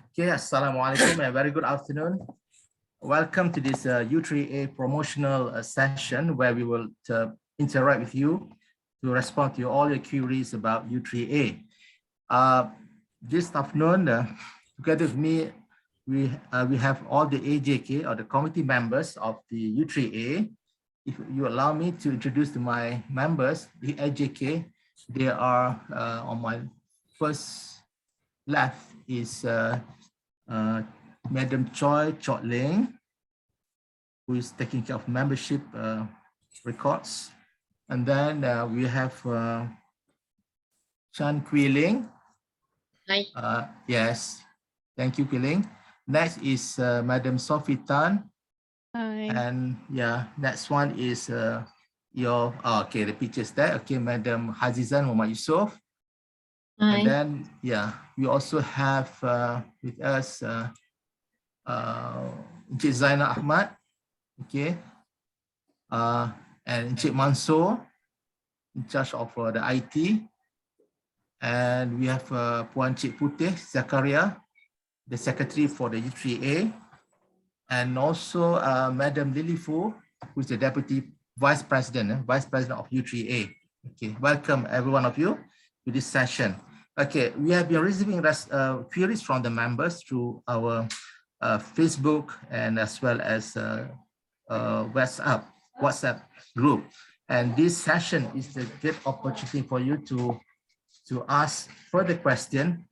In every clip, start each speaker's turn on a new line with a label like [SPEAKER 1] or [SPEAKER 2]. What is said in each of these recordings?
[SPEAKER 1] Okay, Assalamualaikum and very good afternoon. Welcome to this U3A promotional session where we will interact with you to respond to all your queries about U3A. This afternoon, together with me, we have all the AJK or the committee members of the U3A. If you allow me to introduce to my members, the AJK, they are on my first left is Madam Choi Chot Ling, who is taking care of membership records. And then we have Chan Kui Ling.
[SPEAKER 2] Hi.
[SPEAKER 1] Yes, thank you, Kui Ling. Next is Madam Sophie Tan.
[SPEAKER 3] Hi.
[SPEAKER 1] And yeah, next one is okay, the pictures there. Okay, Madam Hazizan Muhammad Yusof.
[SPEAKER 2] Hi.
[SPEAKER 1] And then, yeah, we also have with us Encik Zainal Ahmad, okay, and Encik Mansoor, in charge of the IT. And we have Puan Cik Putih Zakaria, the secretary for the U3A. And also Madam Lily Fu, who is the deputy vice president of U3A. Okay, welcome every one of you to this session. Okay, we have been receiving queries from the members through our Facebook and as well as WhatsApp group. And this session is a great opportunity for you to ask further questions,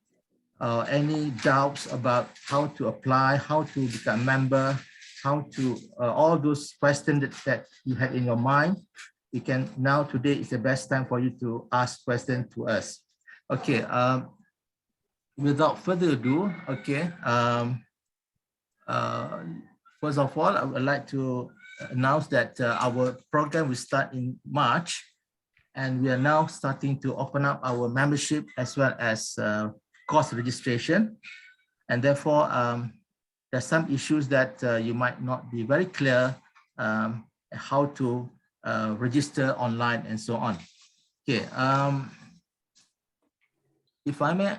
[SPEAKER 1] any doubts about how to apply, how to become a member, how to, all those questions that you had in your mind. You can now, today is the best time for you to ask questions to us. Okay, without further ado, okay, first of all, I would like to announce that our program will start in March, and we are now starting to open up our membership as well as course registration. And therefore, there's some issues that you might not be very clear how to register online and so on. Okay. If I may,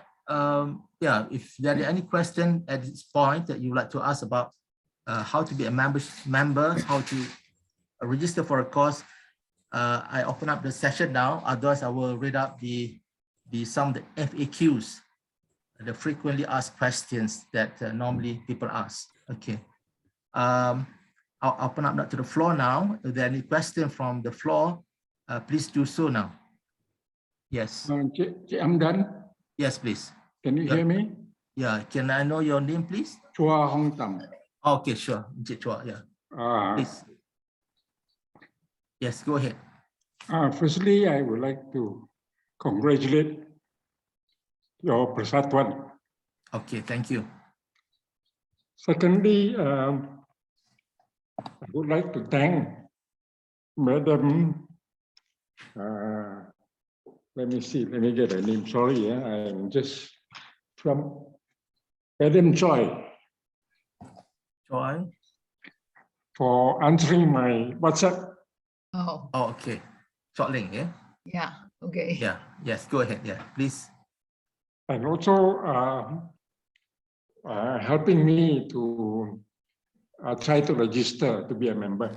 [SPEAKER 1] yeah, if there are any question at this point that you would like to ask about how to be a member, how to register for a course, I open up the session now. Otherwise, I will read out some of the FAQs, the frequently asked questions that normally people ask. Okay. I'll open up to the floor now. If there are any questions from the floor, please do so now. Yes.
[SPEAKER 4] I'm done.
[SPEAKER 1] Yes, please.
[SPEAKER 4] Can you hear me?
[SPEAKER 1] Yeah. Can I know your name, please?
[SPEAKER 4] Chua Hong Tam.
[SPEAKER 1] Okay, sure. Chua, yeah. Please. Yes, go ahead.
[SPEAKER 4] Firstly, I would like to congratulate your Persatuan.
[SPEAKER 1] Okay, thank you.
[SPEAKER 4] Secondly, I would like to thank Madam, let me see, let me get her name, sorry, I'm just from Madam Choi.
[SPEAKER 1] Choi?
[SPEAKER 4] For answering my WhatsApp.
[SPEAKER 2] Oh.
[SPEAKER 1] Oh, okay. Chot Ling, yeah?
[SPEAKER 2] Yeah, okay.
[SPEAKER 1] Yeah, yes, go ahead, yeah, please.
[SPEAKER 4] And also helping me to try to register to be a member.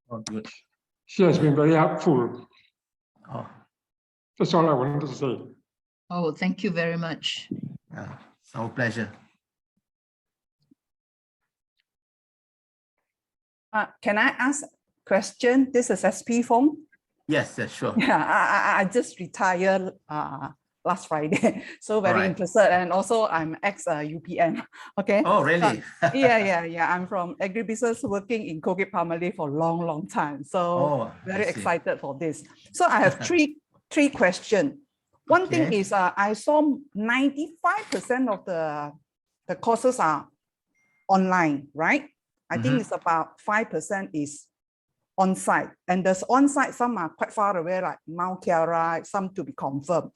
[SPEAKER 1] Oh, good.
[SPEAKER 4] She has been very helpful.
[SPEAKER 1] Oh.
[SPEAKER 4] That's all I wanted to say.
[SPEAKER 2] Oh, thank you very much.
[SPEAKER 1] It's our pleasure.
[SPEAKER 3] Can I ask a question? This is SP phone.
[SPEAKER 1] Yes, yes, sure.
[SPEAKER 3] Yeah, I just retired last Friday, so very interested. And also I'm ex-UPN. Okay.
[SPEAKER 1] Oh, really?
[SPEAKER 3] Yeah. I'm from agribusiness working in Colgate-Palmolive for a long time. So very excited for this. So I have three questions. One thing is I saw 95% of the courses are online, right? I think it's about 5% is on-site, and there's on-site, some are quite far away, like Mount Kiara, some to be confirmed,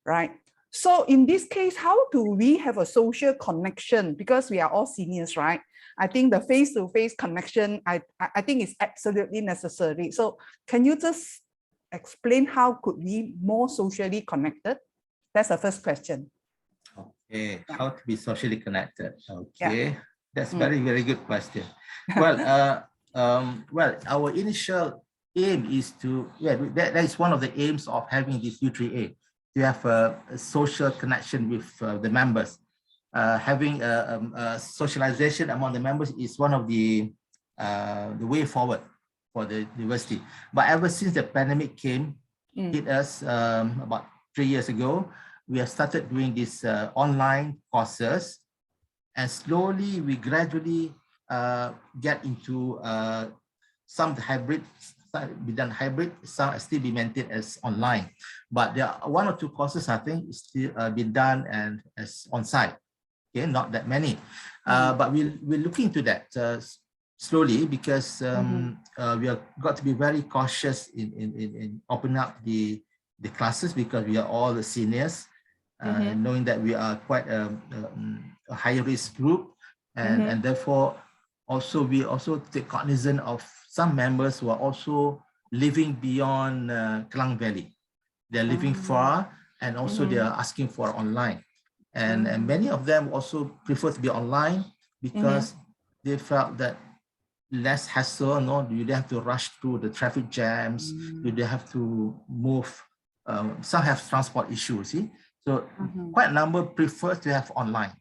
[SPEAKER 3] right? So in this case, how do we have a social connection? Because we are all seniors, right? I think the face-to-face connection, I think is absolutely necessary. So can you just explain how could we more socially connected? That's the first question.
[SPEAKER 1] Okay, how to be socially connected? Okay,
[SPEAKER 3] Yeah.
[SPEAKER 1] that's very good question. Well, well, our initial aim is to that is one of the aims of having this U3A, to have a social connection with the members. Having a socialization among the members is one of the way forward for the university. But ever since the pandemic hit us about 3 years ago, we have started doing these online courses, and slowly we gradually get into some hybrid, be done hybrid, some still be maintained as online. But there are 1 or 2 courses I think still been done and as on site. Okay, not that many, but we're looking into that slowly, because we have got to be very cautious in opening up the classes, because we are all the seniors. Knowing that we are quite a high risk group, and therefore also we also take cognizance of some members who are also living beyond Klang Valley. They're living far, and also they are asking for online, and many of them also prefer to be online because they felt that less hassle. No, you don't have to rush through the traffic jams. You don't have to move. Some have transport issues. See. So quite a number prefer to have online.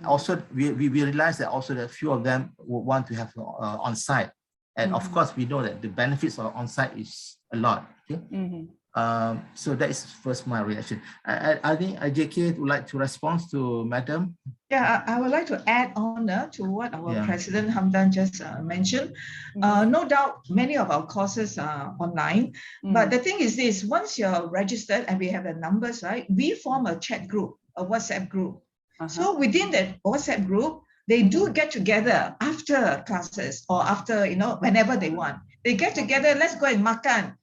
[SPEAKER 1] Also, we realize that also that a few of them would want to have on-site. And of course, we know that the benefits of on-site is a lot. Okay? So that is first my reaction. I think JK would like to respond to Madam.
[SPEAKER 2] Yeah, I would like to add on to what our President Hamdan just mentioned. No doubt, many of our courses are online, but the thing is this: once you're registered and we have the numbers, right? We form a chat group, a WhatsApp group. So within that WhatsApp group, they do get together after classes or after, whenever they want. They get together. Let's go and makan.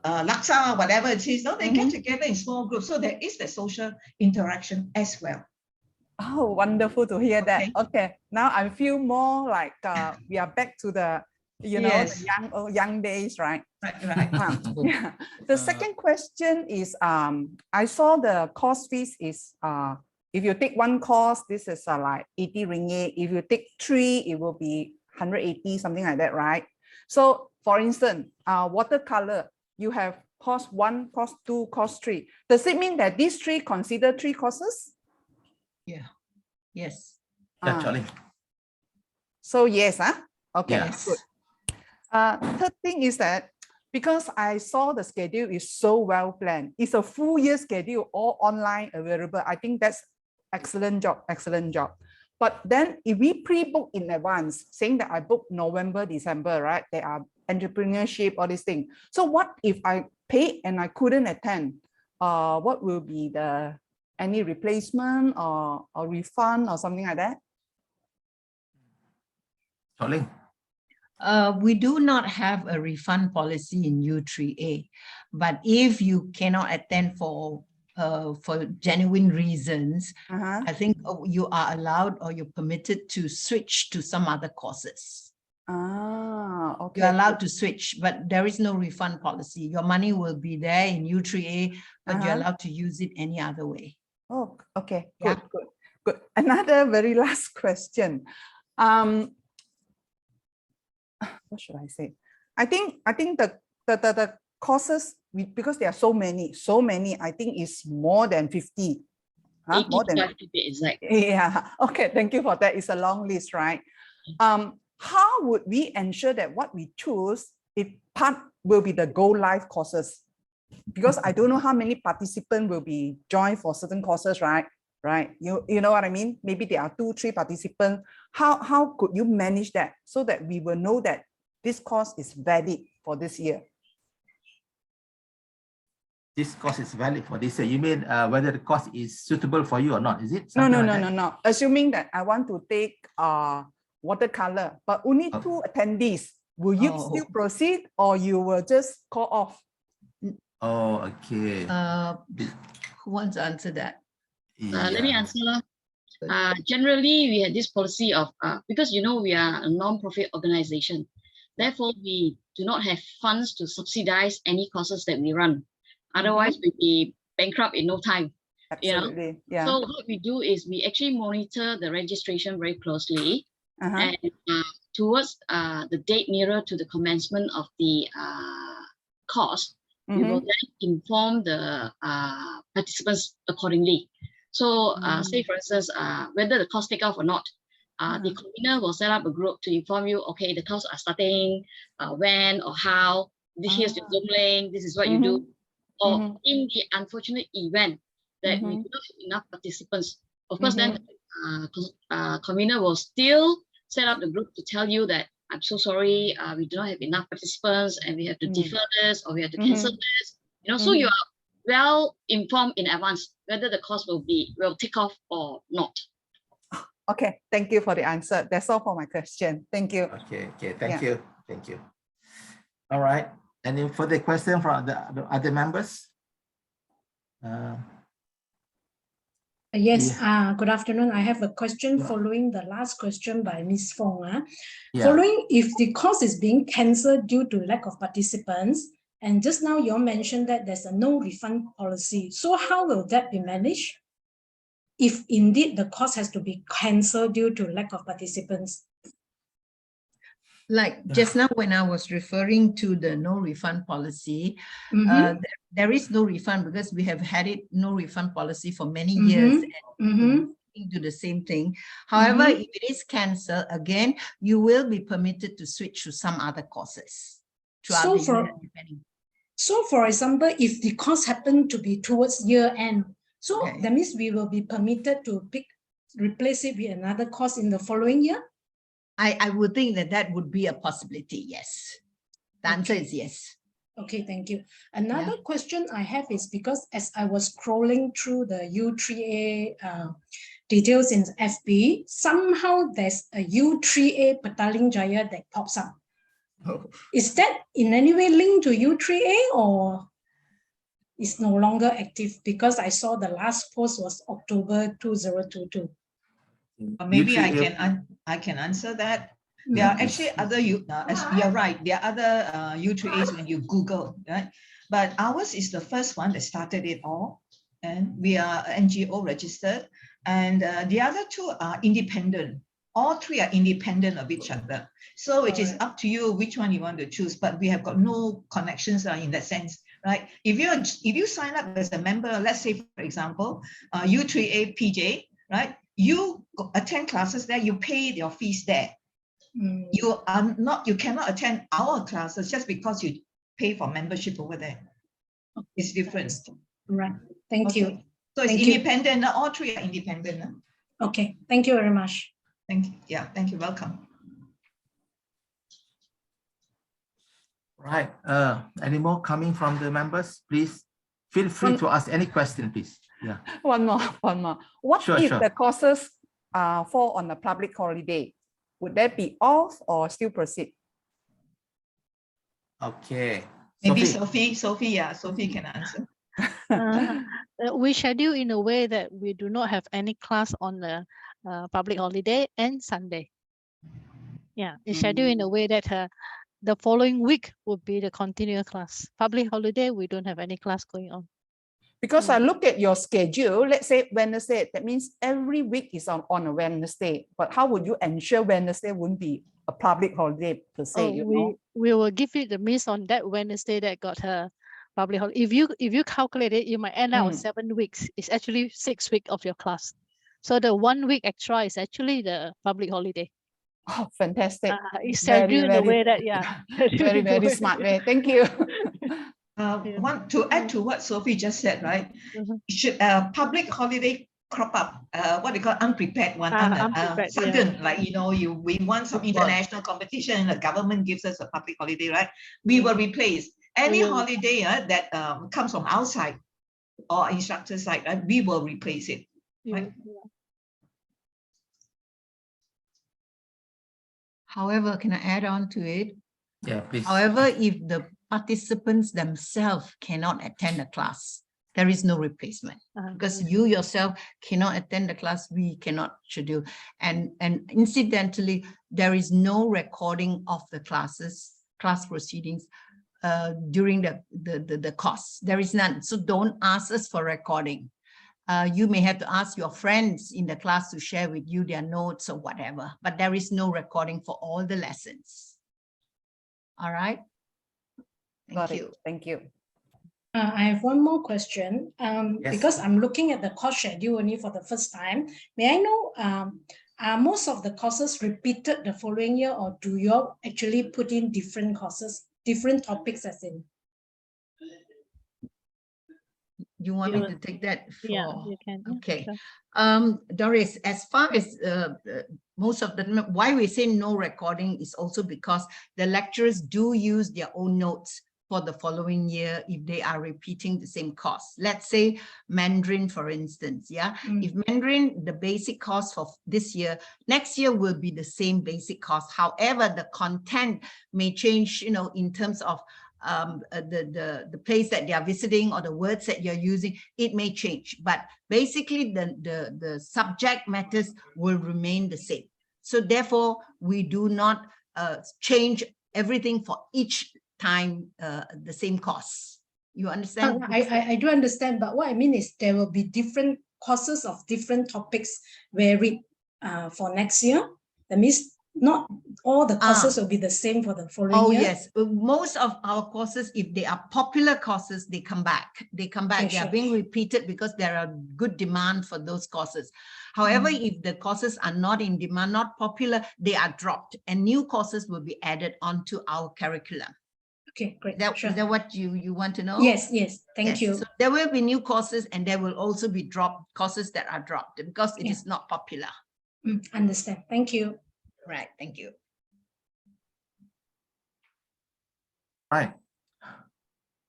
[SPEAKER 2] Laksa, whatever it is, they get together in small groups. So there is the social interaction as well.
[SPEAKER 3] Oh, wonderful to hear that. Okay, now I feel more like we are back to the, the young days, right?
[SPEAKER 2] Right.
[SPEAKER 3] Yeah. The second question is, I saw the course fees is, if you take 1 course, this is like 80 ringgit. If you take 3, it will be 180, something like that, right? So, for instance, watercolor, you have course 1, course 2, course 3. Does it mean that these 3 consider 3 courses?
[SPEAKER 2] Yeah. Yes.
[SPEAKER 1] Actually.
[SPEAKER 3] So yes, okay.
[SPEAKER 1] Yes.
[SPEAKER 3] Good. Third thing is that because I saw the schedule is so well planned, it's a full year schedule, all online available. I think that's excellent job, excellent job. But then if we pre-book in advance, saying that I booked November, December, right? There are entrepreneurship, all these things. So what if I paid and I couldn't attend? What will be the any replacement or refund or something like that?
[SPEAKER 1] Charlie?
[SPEAKER 2] We do not have a refund policy in U3A, but if you cannot attend for genuine reasons, I think you are allowed or you're permitted to switch to some other courses.
[SPEAKER 3] Okay.
[SPEAKER 2] You're allowed to switch, but there is no refund policy. Your money will be there in U3A, but you're allowed to use it any other way.
[SPEAKER 3] Oh, okay. Good, good. Another very last question. What should I say? I think the courses, because there are so many, I think it's more than 50. More than 50, exactly. Yeah. Okay. Thank you for that. It's a long list, right? How would we ensure that what we choose, part will be the Go Live courses? Because I don't know how many participants will be joined for certain courses, right? Right. You know what I mean? Maybe there are 2, 3 participants. How could you manage that so that we will know that this course is valid for this year?
[SPEAKER 1] This course is valid for this year. You mean whether the course is suitable for you or not? Is it?
[SPEAKER 3] No. Assuming that I want to take watercolor, but only 2 attendees, will you still proceed or you will just call off?
[SPEAKER 1] Oh, okay.
[SPEAKER 2] Who wants to answer that?
[SPEAKER 5] Let me answer. Generally, we had this policy of, because we are a non-profit organization, therefore we do not have funds to subsidize any courses that we run. Otherwise, we'd be bankrupt in no time.
[SPEAKER 3] Absolutely. Yeah.
[SPEAKER 5] So what we do is we actually monitor the registration very closely, and towards the date nearer to the commencement of the course, we will then inform the participants accordingly. So say for instance, whether the course take off or not, the convener will set up a group to inform you, okay, the course are starting, when or how, here's your Zoom link, this is what you do. Or in the unfortunate event that we do not have enough participants, of course, then convener will still set up the group to tell you that, I'm so sorry, we do not have enough participants and we have to defer this or we have to cancel this. So you are well informed in advance whether the course will take off or not.
[SPEAKER 3] Okay, thank you for the answer. That's all for my question. Thank you.
[SPEAKER 1] Okay, thank you. All right. Any further question from the other members?
[SPEAKER 6] Yes, good afternoon. I have a question following the last question by Ms. Fong. Following, if the course is being cancelled due to lack of participants, and just now you mentioned that there's a no refund policy. So how will that be managed if indeed the course has to be cancelled due to lack of participants?
[SPEAKER 2] Like just now when I was referring to the no refund policy, there is no refund because we have had no refund policy for many years and do the same thing. However, if it is cancelled, again, you will be permitted to switch to some other courses.
[SPEAKER 6] So for example, if the course happened to be towards year end, so that means we will be permitted to replace it with another course in the following year?
[SPEAKER 2] I would think that would be a possibility, yes. The answer is yes.
[SPEAKER 6] Okay, thank you. Another question I have is because as I was scrolling through the U3A details in FB, somehow there's a U3A Petaling Jaya that pops up. Is that in any way linked to U3A or is no longer active? Because I saw the last post was October 2022.
[SPEAKER 2] Maybe I can answer that. There are actually other, as you're right, there are other U3As when you Google, right? But ours is the first one that started it all. And we are NGO registered. And the other two are independent. All three are independent of each other. So it is up to you which one you want to choose. But we have got no connections in that sense, right? If you sign up as a member, let's say, for example, U3A PJ, right? You attend classes there, you pay your fees there. You cannot attend our classes just because you pay for membership over there. It's different.
[SPEAKER 6] Right. Thank you.
[SPEAKER 2] So it's independent. All three are independent.
[SPEAKER 6] Okay. Thank you very much.
[SPEAKER 2] Thank you. Yeah. Thank you. Welcome.
[SPEAKER 1] Right. Any more coming from the members? Please feel free to ask any question, please. Yeah.
[SPEAKER 3] One more. What if the courses fall on a public holiday? Would that be off or still proceed?
[SPEAKER 1] Okay.
[SPEAKER 2] Maybe Sophie can answer.
[SPEAKER 7] We schedule in a way that we do not have any class on the public holiday and Sunday. Yeah, it's scheduled in a way that the following week would be the continuous class. Public holiday, we don't have any class going on.
[SPEAKER 3] Because I look at your schedule, let's say Wednesday, that means every week is on a Wednesday. But how would you ensure Wednesday wouldn't be a public holiday per se?
[SPEAKER 7] We will give you the miss on that Wednesday that got her public holiday. If you calculate it, you might end out with 7 weeks. It's actually 6 weeks of your class. So the 1 week extra is actually the public holiday.
[SPEAKER 3] Oh, fantastic.
[SPEAKER 7] It's scheduled in a way that,
[SPEAKER 3] very, very smart way. Thank you.
[SPEAKER 2] Want to add to what Sophie just said, right? Should public holiday crop up, what they call unprepared one, sudden, like we won some international competition, the government gives us a public holiday, right? We will replace any holiday that comes from outside or instructor side, right? We will replace it. Right? However, can I add on to it?
[SPEAKER 1] Yeah, please.
[SPEAKER 2] However, if the participants themselves cannot attend the class, there is no replacement because you yourself cannot attend the class, we cannot schedule. And incidentally, there is no recording of the class proceedings.
[SPEAKER 8] during the course. There is none. So don't ask us for recording. You may have to ask your friends in the class to share with you their notes or whatever, but there is no recording for all the lessons. All right. Thank you.
[SPEAKER 3] Thank you.
[SPEAKER 6] I have one more question.
[SPEAKER 1] Yes.
[SPEAKER 6] Because I'm looking at the course schedule only for the first time. May I know, are most of the courses repeated the following year, or do you all actually put in different courses, different topics as in?
[SPEAKER 8] You want me to take that?
[SPEAKER 7] Yeah, you can. Yeah,
[SPEAKER 8] okay.
[SPEAKER 7] sure.
[SPEAKER 8] Doris, as far as most of the, why we say no recording is also because the lecturers do use their own notes for the following year if they are repeating the same course. Let's say Mandarin, for instance, yeah? If Mandarin, the basic course for this year, next year will be the same basic course. However, the content may change, you know, in terms of the place that they are visiting or the words that you're using, it may change. But basically, the subject matters will remain the same. So therefore, we do not change everything for each time the same course. You understand?
[SPEAKER 6] I do understand, but what I mean is there will be different courses of different topics varied for next year. That means not all the courses will be the same for the following year.
[SPEAKER 8] Yes, most of our courses, if they are popular courses, they come back. They come back. They are being repeated because there are good demand for those courses. However, if the courses are not in demand, not popular, they are dropped, and new courses will be added onto our curriculum.
[SPEAKER 6] Okay, great.
[SPEAKER 8] Is that what you want to know?
[SPEAKER 6] Yes, yes. Thank you.
[SPEAKER 8] So there will be new courses, and there will also be courses that are dropped because it is not popular.
[SPEAKER 6] Understand. Thank you.
[SPEAKER 8] Right. Thank you.
[SPEAKER 1] Right.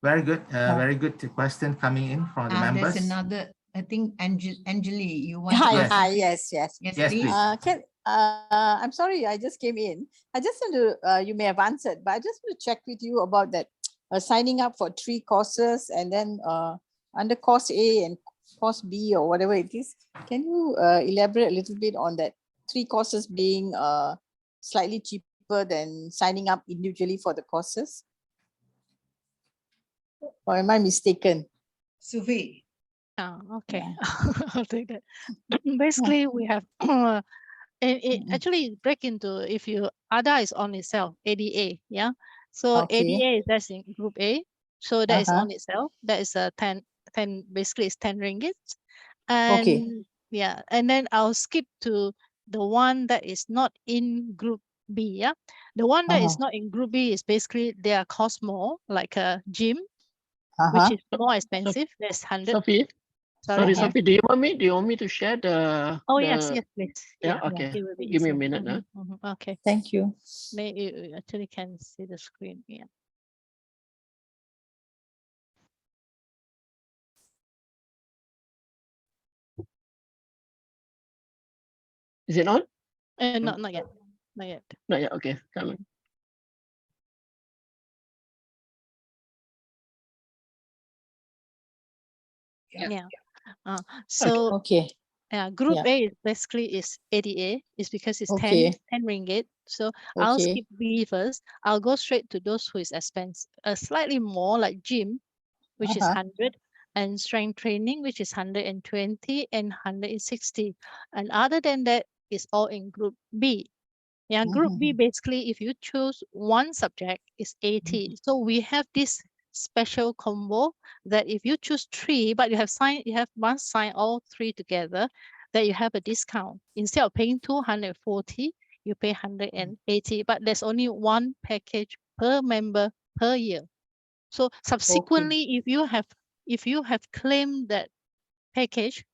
[SPEAKER 1] Very good. Very good question coming in from the members.
[SPEAKER 8] There's another, I think, Anjali, you want
[SPEAKER 9] Hi,
[SPEAKER 8] to...
[SPEAKER 9] hi, yes,
[SPEAKER 8] please.
[SPEAKER 9] I'm sorry, I just came in. I just want to, you may have answered, but I just want to check with you about that signing up for 3 courses and then under course A and course B or whatever it is. Can you elaborate a little bit on that 3 courses being slightly cheaper than signing up individually for the courses? Or am I mistaken?
[SPEAKER 8] Sufi.
[SPEAKER 7] Oh, okay. I'll take that. Basically, we have it actually break into, if you ADA is on itself, ADA, yeah. So ADA is that's in group A. So that is on itself. That is a 10 basically it's 10 ringgit. And yeah, and then I'll skip to the one that is not in group B. Yeah. The one that is not in group B is basically they are cost more, like a gym, which is more expensive. There's 100.
[SPEAKER 10] Sophie, sorry, Sophie, do you want me to share the?
[SPEAKER 7] Oh, yes, please.
[SPEAKER 10] Yeah, okay. Give me a minute.
[SPEAKER 7] Okay.
[SPEAKER 9] Thank you.
[SPEAKER 7] You actually can see the screen. Yeah.
[SPEAKER 10] Is it on?
[SPEAKER 7] Not yet. Not yet.
[SPEAKER 10] Not yet. Okay, coming.
[SPEAKER 7] Yeah. So group A is basically is ADA, is because it's 10 ringgit. So I'll skip B first. I'll go straight to those who is expensive, slightly more like gym, which is 100, and strength training, which is 120 and 160. And other than that, is all in group B. Yeah, group B basically, if you choose one subject, is 80. So we have this special combo that if you choose 3, but you must sign all 3 together, that you have a discount. Instead of paying 240, you pay 180, but there's only one package per member per year. So subsequently, if you have claimed that package,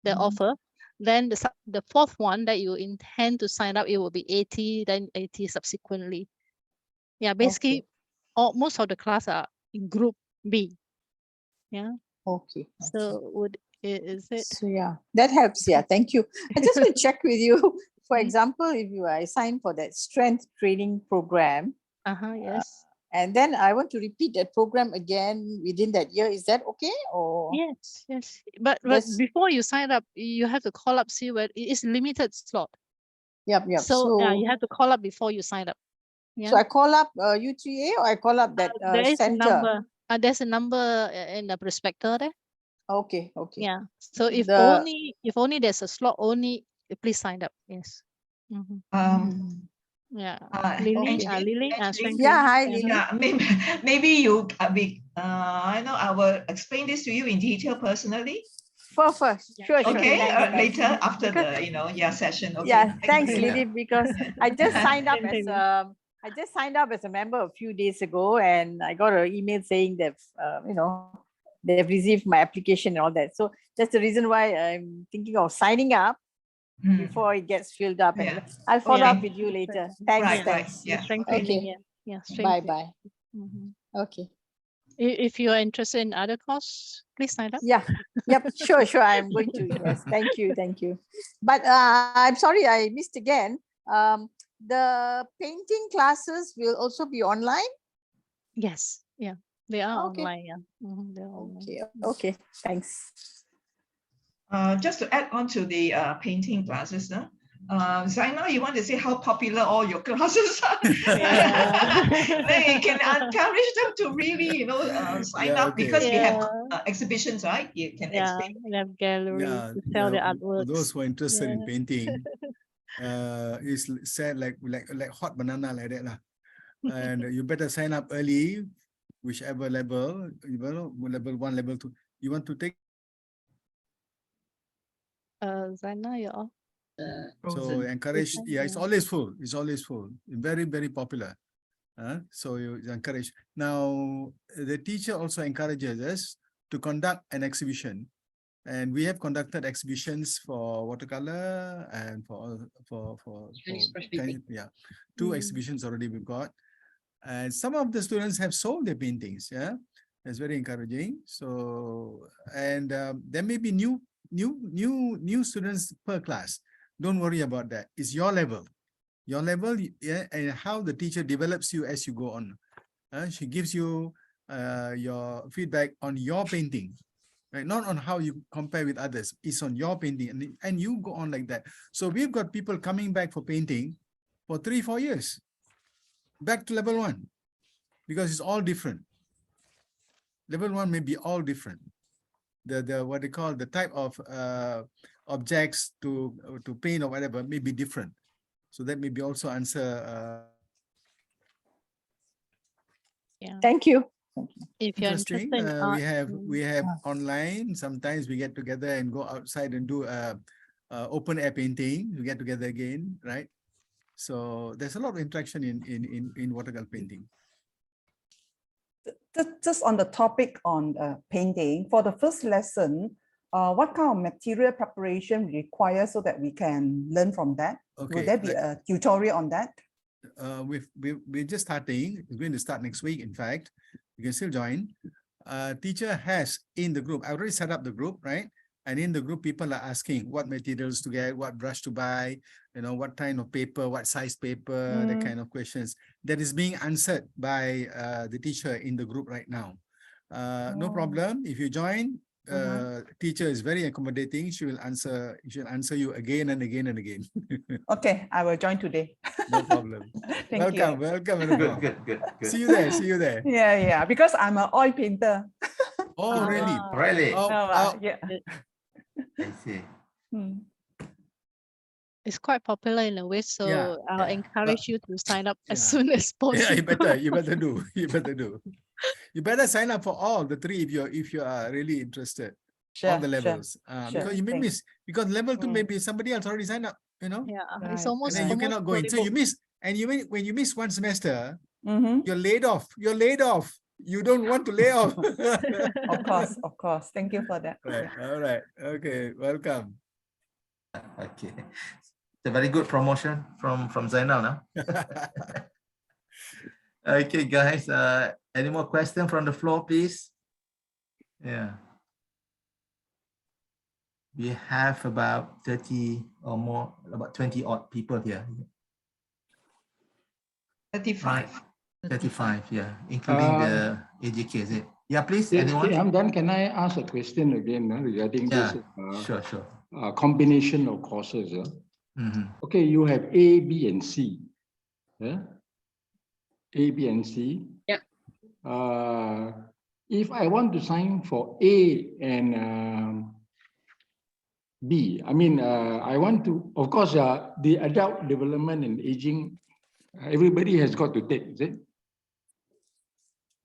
[SPEAKER 7] the offer, then the 4th one that you intend to sign up, it will be 80, then 80 subsequently. Yeah, basically, most of the class are in group B. Yeah.
[SPEAKER 9] Okay.
[SPEAKER 7] So is it?
[SPEAKER 9] So yeah, that helps. Yeah, thank you. I just want to check with you. For example, if I sign for that strength training program,
[SPEAKER 7] yes.
[SPEAKER 9] And then I want to repeat that program again within that year, is that okay? Or
[SPEAKER 7] yes. But before you sign up, you have to call up, see where it is limited slot.
[SPEAKER 9] Yep.
[SPEAKER 7] So you have to call up before you sign up. Yeah.
[SPEAKER 9] So I call up U3A or I call up that
[SPEAKER 7] there is
[SPEAKER 9] center?
[SPEAKER 7] a number. There's a number in the prospector there.
[SPEAKER 9] Okay, okay.
[SPEAKER 7] Yeah. So if
[SPEAKER 9] The-
[SPEAKER 7] only there's a slot, only please sign up. Yes. Yeah. Lily, Lily, strength
[SPEAKER 9] Yeah,
[SPEAKER 7] training.
[SPEAKER 9] hi, Lily.
[SPEAKER 2] Yeah, maybe you I know I will explain this to you in detail personally.
[SPEAKER 9] Perfect. Sure, sure.
[SPEAKER 2] Okay,
[SPEAKER 9] Thanks,
[SPEAKER 2] later
[SPEAKER 9] thanks.
[SPEAKER 2] after the session. Okay.
[SPEAKER 9] Yeah,
[SPEAKER 2] Thank
[SPEAKER 9] thanks,
[SPEAKER 2] you.
[SPEAKER 9] Lily, because I just signed up
[SPEAKER 7] Thank
[SPEAKER 9] as
[SPEAKER 7] you.
[SPEAKER 9] I just signed up as a member a few days ago, and I got an email saying that they've received my application and all that. So that's the reason why I'm thinking of signing up before it gets filled up. And I'll follow up with you later. Thanks,
[SPEAKER 2] Right,
[SPEAKER 9] thanks.
[SPEAKER 2] yeah.
[SPEAKER 7] Strength
[SPEAKER 9] Okay.
[SPEAKER 7] training. Yeah.
[SPEAKER 9] Bye,
[SPEAKER 7] Strength
[SPEAKER 9] bye.
[SPEAKER 7] training.
[SPEAKER 9] Okay.
[SPEAKER 7] If you are interested in other courses, please sign up.
[SPEAKER 9] Yeah. Yep. Sure. I'm going to. Yes. Thank you. But I'm sorry, I missed again. The painting classes will also be online.
[SPEAKER 7] Yes. Yeah. They are
[SPEAKER 9] Okay.
[SPEAKER 7] online. Yeah. They're online.
[SPEAKER 9] Okay. Thanks.
[SPEAKER 2] Just to add on to the painting classes, Zaina, you want to say how popular all your classes are? Then you can encourage them to really, sign up because we have exhibitions, right? You can explain.
[SPEAKER 7] We have galleries to sell the artworks.
[SPEAKER 11] Those who are interested in painting, is said like hot banana like that lah. And you better sign up early, whichever level, level 1, level 2. You want to take.
[SPEAKER 7] Zaina, you're off.
[SPEAKER 11] So encourage, it's always full. It's always full. Very, very popular. So you encourage. Now, the teacher also encourages us to conduct an exhibition. And we have conducted exhibitions for watercolor and for two exhibitions already we've got. And some of the students have sold their paintings. Yeah, that's very encouraging. So, and there may be new students per class. Don't worry about that. It's your level, and how the teacher develops you as you go on. She gives you your feedback on your painting, right? Not on how you compare with others. It's on your painting, and you go on like that. So we've got people coming back for painting for 3-4 years, back to level 1, because it's all different. Level 1 may be all different. The what they call the type of objects to paint or whatever may be different. So that may be also answer.
[SPEAKER 9] Thank you.
[SPEAKER 7] If you're
[SPEAKER 11] Interesting.
[SPEAKER 7] interested in
[SPEAKER 11] We have online. Sometimes we get together and go outside and do open air painting. We get together again, right? So there's a lot of interaction in watercolor painting.
[SPEAKER 3] Just on the topic on painting, for the first lesson, what kind of material preparation we require so that we can learn from that?
[SPEAKER 11] Okay,
[SPEAKER 3] will there be a tutorial on that?
[SPEAKER 11] We're just starting. It's going to start next week. In fact, you can still join. Teacher has in the group. I already set up the group, right? And in the group, people are asking what materials to get, what brush to buy, what kind of paper, what size paper, that kind of questions. That is being answered by the teacher in the group right now. No problem. If you join, teacher is very accommodating. She will answer you again and again and again.
[SPEAKER 3] Okay, I will join today.
[SPEAKER 11] No problem. Welcome.
[SPEAKER 1] Good.
[SPEAKER 11] See you there.
[SPEAKER 3] Yeah, because I'm an oil painter.
[SPEAKER 11] Oh, really?
[SPEAKER 1] Really?
[SPEAKER 3] Yeah.
[SPEAKER 1] I see.
[SPEAKER 7] It's quite popular in a way, so I'll encourage you to sign up as soon as possible.
[SPEAKER 11] Yeah, you better do. You better sign up for all the 3 if you are really interested. All the levels. Because you may miss, because level 2 maybe somebody else already signed up,
[SPEAKER 7] Yeah, it's almost.
[SPEAKER 11] And then you cannot go in. So you miss, and when you miss 1 semester, you're laid off. You don't want to lay off.
[SPEAKER 3] Of course. Thank you for that.
[SPEAKER 11] Right. All right. Okay. Welcome.
[SPEAKER 1] Okay. It's a very good promotion from Zainal now. Okay, guys. Any more questions from the floor, please? Yeah. We have about 30 or more, about 20 odd people here.
[SPEAKER 2] 35.
[SPEAKER 1] 35, yeah, including the AJK, is it? Yeah, please, anyone?
[SPEAKER 4] Then can I ask a question again regarding this?
[SPEAKER 1] Sure.
[SPEAKER 4] Combination of courses. Okay, you have A, B, and C. A, B, and C.
[SPEAKER 5] Yep.
[SPEAKER 4] If I want to sign for A and B, I mean, I want to, of course, the adult development and aging, everybody has got to take, is it?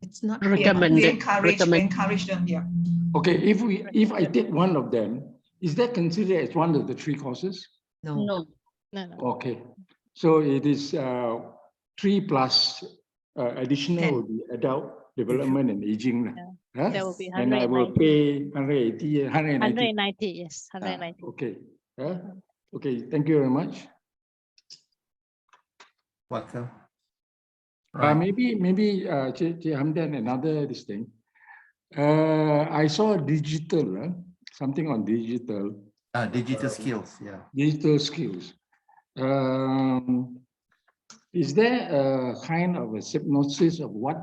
[SPEAKER 8] It's not
[SPEAKER 10] recommended.
[SPEAKER 2] We encourage them, yeah.
[SPEAKER 4] Okay, if I take one of them, is that considered as one of the 3 courses?
[SPEAKER 5] No.
[SPEAKER 4] Okay, so it is 3 plus additional will be adult development and aging. Huh?
[SPEAKER 7] That will be
[SPEAKER 4] And I will
[SPEAKER 7] 190.
[SPEAKER 4] pay 180, 190.
[SPEAKER 7] 190, yes, 190.
[SPEAKER 4] Okay. Okay, thank you very much.
[SPEAKER 1] Welcome. Right.
[SPEAKER 4] Maybe Hamdan, another this thing. I saw digital, something on digital.
[SPEAKER 1] Digital skills, yeah.
[SPEAKER 4] Digital skills. Is there a kind of a synopsis of what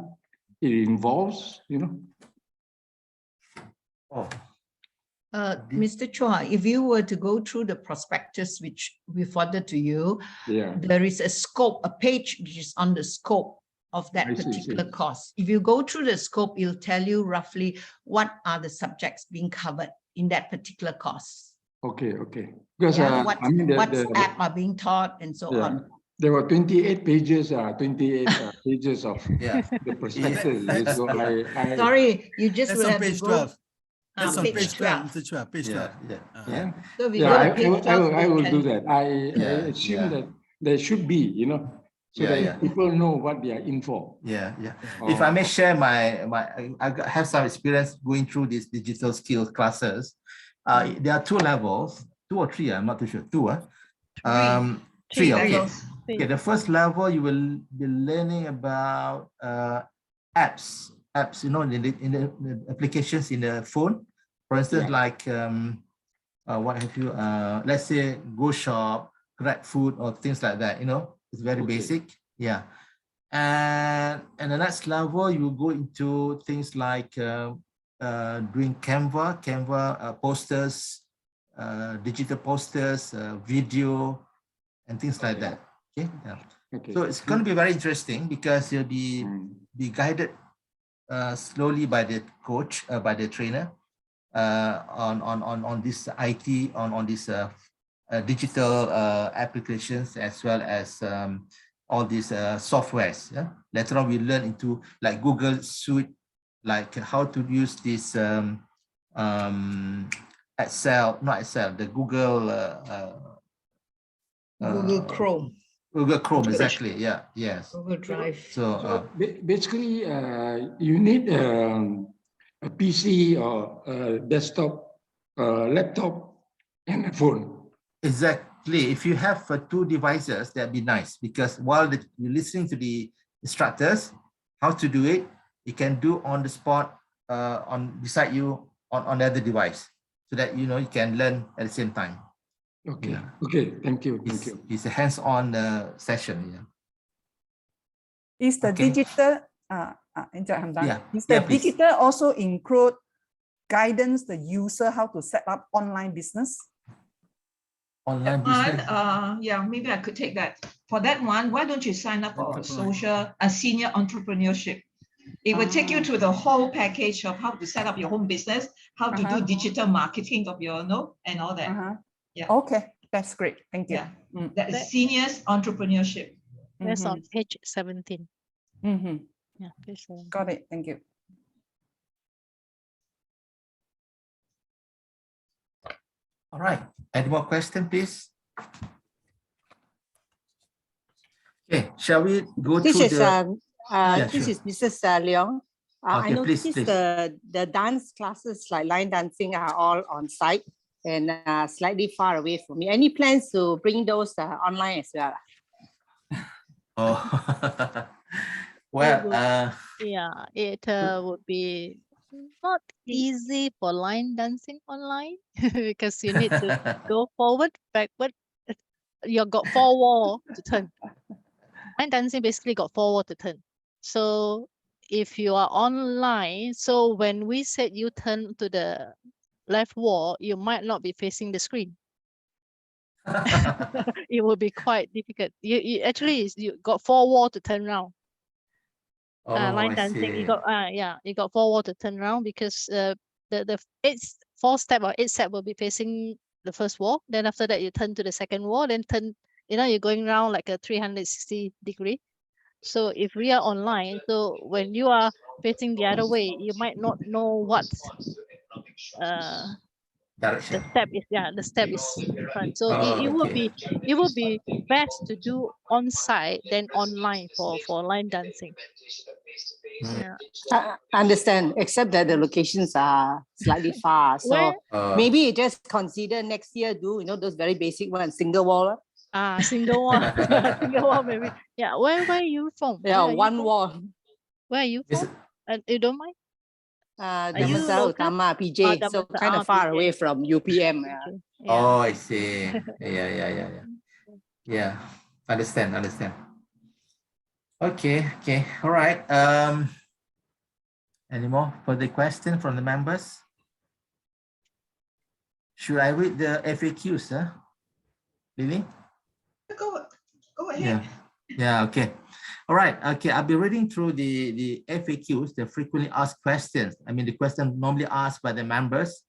[SPEAKER 4] it involves, you know?
[SPEAKER 1] Oh.
[SPEAKER 8] Mr. Chua, if you were to go through the prospectus which we forwarded to you,
[SPEAKER 4] Yeah.
[SPEAKER 8] there is a scope, a page which is on the scope of that particular course. If you go through the scope, it'll tell you roughly what are the subjects being covered in that particular course.
[SPEAKER 4] Okay. Because
[SPEAKER 8] what
[SPEAKER 4] I mean,
[SPEAKER 8] app are being taught and so on.
[SPEAKER 4] There were 28 pages, 28 pages of the prospectus. So
[SPEAKER 8] sorry, you just
[SPEAKER 11] That's
[SPEAKER 8] will
[SPEAKER 11] on
[SPEAKER 8] have
[SPEAKER 11] page
[SPEAKER 8] to go.
[SPEAKER 11] 12. That's on
[SPEAKER 8] page
[SPEAKER 11] page 12, Mr. Chua, page 12.
[SPEAKER 1] Yeah.
[SPEAKER 8] So we go to page 12,
[SPEAKER 4] I will do that. I assume that there should be, you know, so that people know what they are in for.
[SPEAKER 1] Yeah. If I may share I have some experience going through these digital skills classes. There are 2 levels, 2 or 3, I'm not too sure. 2, 3, okay. Okay, the first level you will be learning about apps, you know, in the applications in the phone. For instance, like what have you? Let's say Go Shop, Grab Food, or things like that. You know, it's very basic. Yeah. And the next level, you go into things like doing Canva posters, digital posters, video, and things like that. Okay. Yeah. So it's going to be very interesting because you'll be guided slowly by the coach, by the trainer, on this IT, on this digital applications, as well as all these softwares. Yeah. Later on, we learn into like Google Suite, like how to use this Excel, not Excel, the Google
[SPEAKER 8] Chrome.
[SPEAKER 1] Google Chrome, exactly. Yeah. Yes.
[SPEAKER 8] Google Drive.
[SPEAKER 4] So basically, you need a PC or a desktop, laptop, and a phone.
[SPEAKER 1] Exactly. If you have 2 devices, that'd be nice, because while you're listening to the instructors how to do it, you can do on the spot, on beside you on the other device, so that you can learn at the same time.
[SPEAKER 4] Okay.
[SPEAKER 1] Yeah.
[SPEAKER 4] Okay. Thank you.
[SPEAKER 1] It's a hands-on session. Yeah.
[SPEAKER 3] Is the digital? Is the digital also include guidance the user how to set up online business?
[SPEAKER 2] Online business. Yeah, maybe I could take that. For that one, why don't you sign up for senior entrepreneurship? It will take you to the whole package of how to set up your home business, how to do digital marketing of your and all that. Yeah.
[SPEAKER 3] Okay, that's great. Thank you.
[SPEAKER 2] Yeah. That is seniors entrepreneurship.
[SPEAKER 7] That's on page 17. Yeah, page 17.
[SPEAKER 3] Got it. Thank you.
[SPEAKER 1] All right. Any more questions, please? Okay, shall we go
[SPEAKER 12] this
[SPEAKER 1] through
[SPEAKER 12] is,
[SPEAKER 1] the...
[SPEAKER 12] this is Mrs. Leong.
[SPEAKER 1] Okay,
[SPEAKER 12] I noticed the dance classes like line dancing are all on site and slightly far away from me. Any plans to bring those online as well?
[SPEAKER 1] Oh, well,
[SPEAKER 7] yeah, it would be not easy for line dancing online because you need to go forward, backward. You got 4 walls to turn. Line dancing basically got 4 walls to turn. So if you are online, so when we said you turn to the left wall, you might not be facing the screen. It will be quite difficult. You actually got 4 walls to turn around. line dancing. You got you got 4 wall to turn around because the 4 step or 8 step will be facing the first wall. Then after that you turn to the second wall, then turn, you're going around like a 360 degree. So if we are online, so when you are facing the other way, you might not know what
[SPEAKER 1] direction.
[SPEAKER 7] the step is in front. So it will be best to do on site than online for line dancing. Yeah.
[SPEAKER 12] I understand, except that the locations are slightly far. So maybe you just consider next year, do those very basic ones, single wall.
[SPEAKER 7] Single wall. Single wall maybe. Yeah. Where are you from?
[SPEAKER 12] Yeah, one wall.
[SPEAKER 7] Where are you from? You don't mind?
[SPEAKER 12] Damansara Utama, PJ, so kind of far away from UPM.
[SPEAKER 7] Yeah.
[SPEAKER 1] Oh, I see. Yeah. Understand. Okay. All right. Any more further questions from the members? Should I read the FAQs, Lily?
[SPEAKER 2] Go ahead.
[SPEAKER 1] Yeah, okay. All right, okay, I'll be reading through the FAQs, the frequently asked questions. I mean, the question normally asked by the members.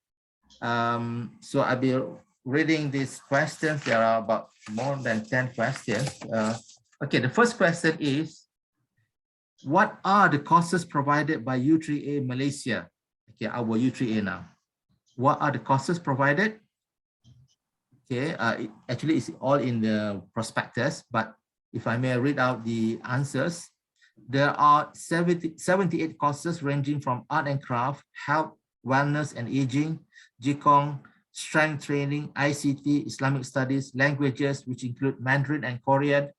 [SPEAKER 1] So I'll be reading these questions. There are about more than 10 questions. Okay, the first question is, what are the courses provided by U3A Malaysia? Okay, our U3A now. What are the courses provided? Okay, actually it's all in the prospectus, but if I may read out the answers, there are 78 courses ranging from art and craft, health, wellness and aging, Jikong, strength training, ICT, Islamic studies, languages, which include Mandarin and Korean,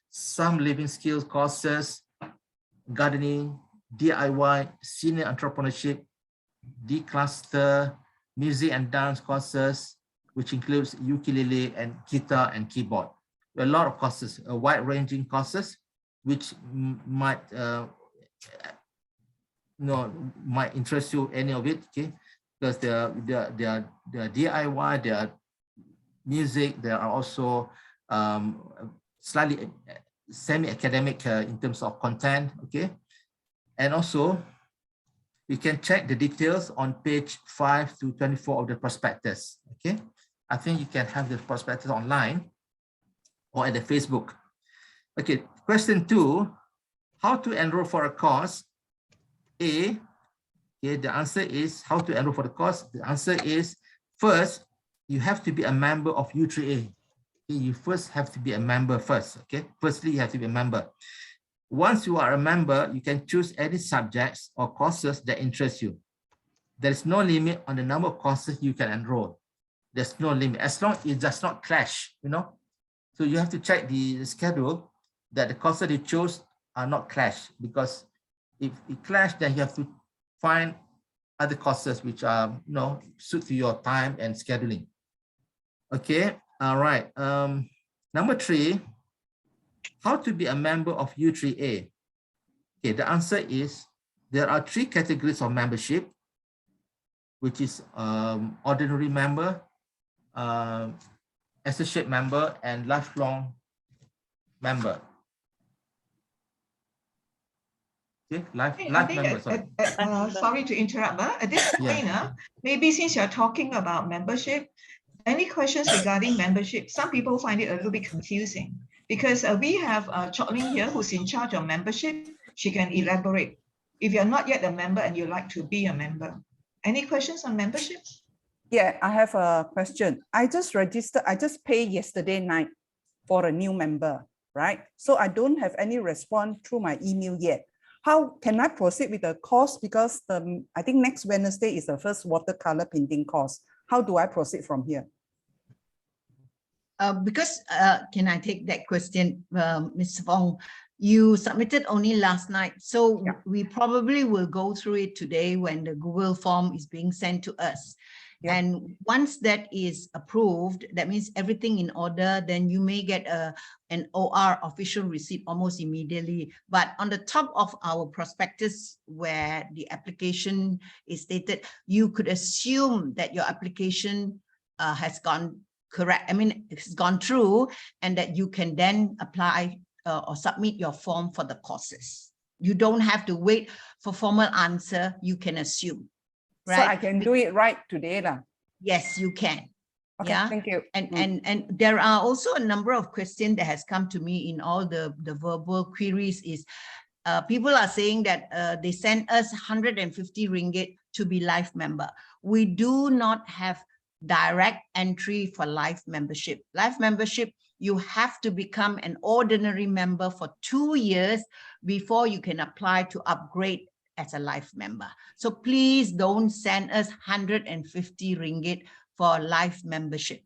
[SPEAKER 1] some living skills courses, gardening, DIY, senior entrepreneurship, D-cluster, music and dance courses, which includes ukulele and guitar and keyboard. A lot of courses, a wide-ranging courses, which might might interest you, any of it, okay? Because they are DIY, they are music, there are also slightly semi-academic in terms of content, okay? And also, you can check the details on page 5 to 24 of the prospectus, okay? I think you can have the prospectus online or at the Facebook. Okay, question 2, how to enroll for a course? Okay, the answer is how to enroll for the course. The answer is, first, you have to be a member of U3A. Okay, you first have to be a member first, okay? Firstly, you have to be a member. Once you are a member, you can choose any subjects or courses that interest you. There is no limit on the number of courses you can enroll. There's no limit, as long as it does not clash, So you have to check the schedule that the courses you chose are not clash, because if it clash, then you have to find other courses which are, suit to your time and scheduling. Okay, all right. Number 3, how to be a member of U3A? Okay, the answer is there are 3 categories of membership, which is ordinary member, associate member, and lifelong member. Okay, life member.
[SPEAKER 2] Sorry to interrupt. At this point, maybe since you're talking about membership, any questions regarding membership? Some people find it a little bit confusing because we have Chok Ling here who's in charge of membership. She can elaborate. If you're not yet a member and you'd like to be a member. Any questions on membership?
[SPEAKER 3] Yeah, I have a question. I just registered, I just paid yesterday night for a new member, right? So I don't have any response through my email yet. How can I proceed with the course? Because I think next Wednesday is the first watercolor painting course. How do I proceed from here?
[SPEAKER 8] Can I take that question, Ms. Fong? You submitted only last night, so we probably will go through it today when the Google form is being sent to us. And once that is approved, that means everything in order, then you may get an OR official receipt almost immediately. But on the top of our prospectus where the application is stated, you could assume that your application has gone correct. I mean, it's gone through, and that you can then apply or submit your form for the courses. You don't have to wait for formal answer. You can assume. Right?
[SPEAKER 3] So I can do it right today, lah.
[SPEAKER 8] Yes, you can.
[SPEAKER 3] Okay,
[SPEAKER 8] Yeah,
[SPEAKER 3] thank you.
[SPEAKER 8] And there are also a number of questions that has come to me in all the verbal queries is people are saying that they send us 150 ringgit to be life member. We do not have direct entry for life membership. Life membership, you have to become an ordinary member for 2 years before you can apply to upgrade as a life member. So please don't send us 150 ringgit for life membership.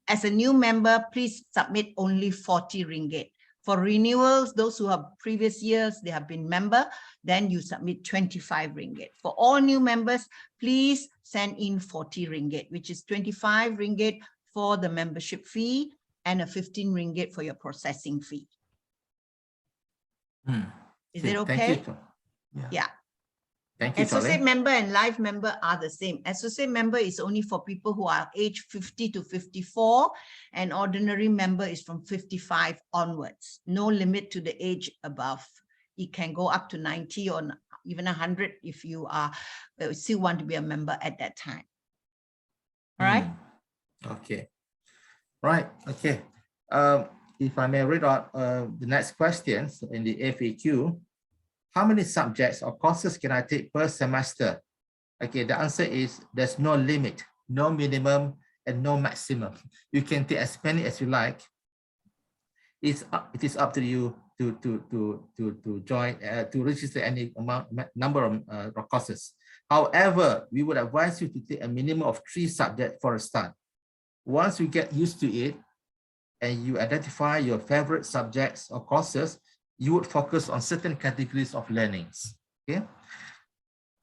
[SPEAKER 8] As a new member, please submit only 40 ringgit. For renewals, those who have previous years, they have been member, then you submit 25 ringgit. For all new members, please send in 40 ringgit, which is 25 ringgit for the membership fee and a 15 ringgit for your processing fee. Is it okay? Yeah.
[SPEAKER 1] Thank you,
[SPEAKER 8] Associate member and life member are the same. Associate member is only for people who are age 50 to 54, and ordinary member is from 55 onwards. No limit to the age above. It can go up to 90 or even 100 if you are still want to be a member at that time. All right?
[SPEAKER 1] Okay. Right. Okay. If I may read out the next questions in the FAQ. How many subjects or courses can I take per semester? Okay, the answer is there's no limit, no minimum, and no maximum. You can take as many as you like. It is up to you to join, to register any number of courses. However, we would advise you to take a minimum of 3 subjects for a start. Once you get used to it and you identify your favorite subjects or courses, you would focus on certain categories of learnings. Okay.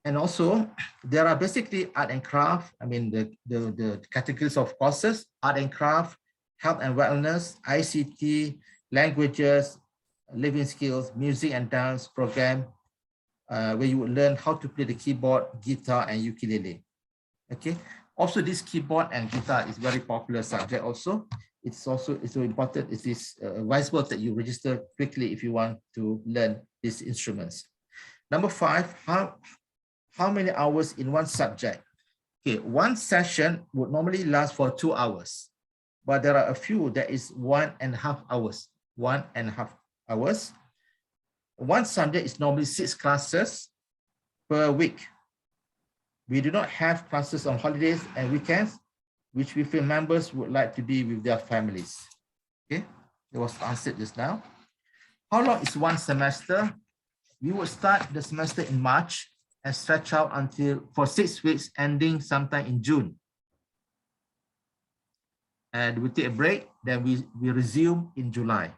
[SPEAKER 1] And also, there are basically art and craft. I mean, the categories of courses: art and craft, health and wellness, ICT, languages, living skills, music and dance program, where you would learn how to play the keyboard, guitar, and ukulele. Okay. Also, this keyboard and guitar is very popular subject also. It's so important. It is advisable that you register quickly if you want to learn these instruments. Number 5, how many hours in one subject? Okay, one session would normally last for 2 hours, but there are a few that is 1.5 hours. 1.5 hours. One subject is normally 6 classes per week. We do not have classes on holidays and weekends, which we feel members would like to be with their families. Okay, it was answered just now. How long is one semester? We will start the semester in March and stretch out for 6 weeks, ending sometime in June. And we take a break, then we resume in July.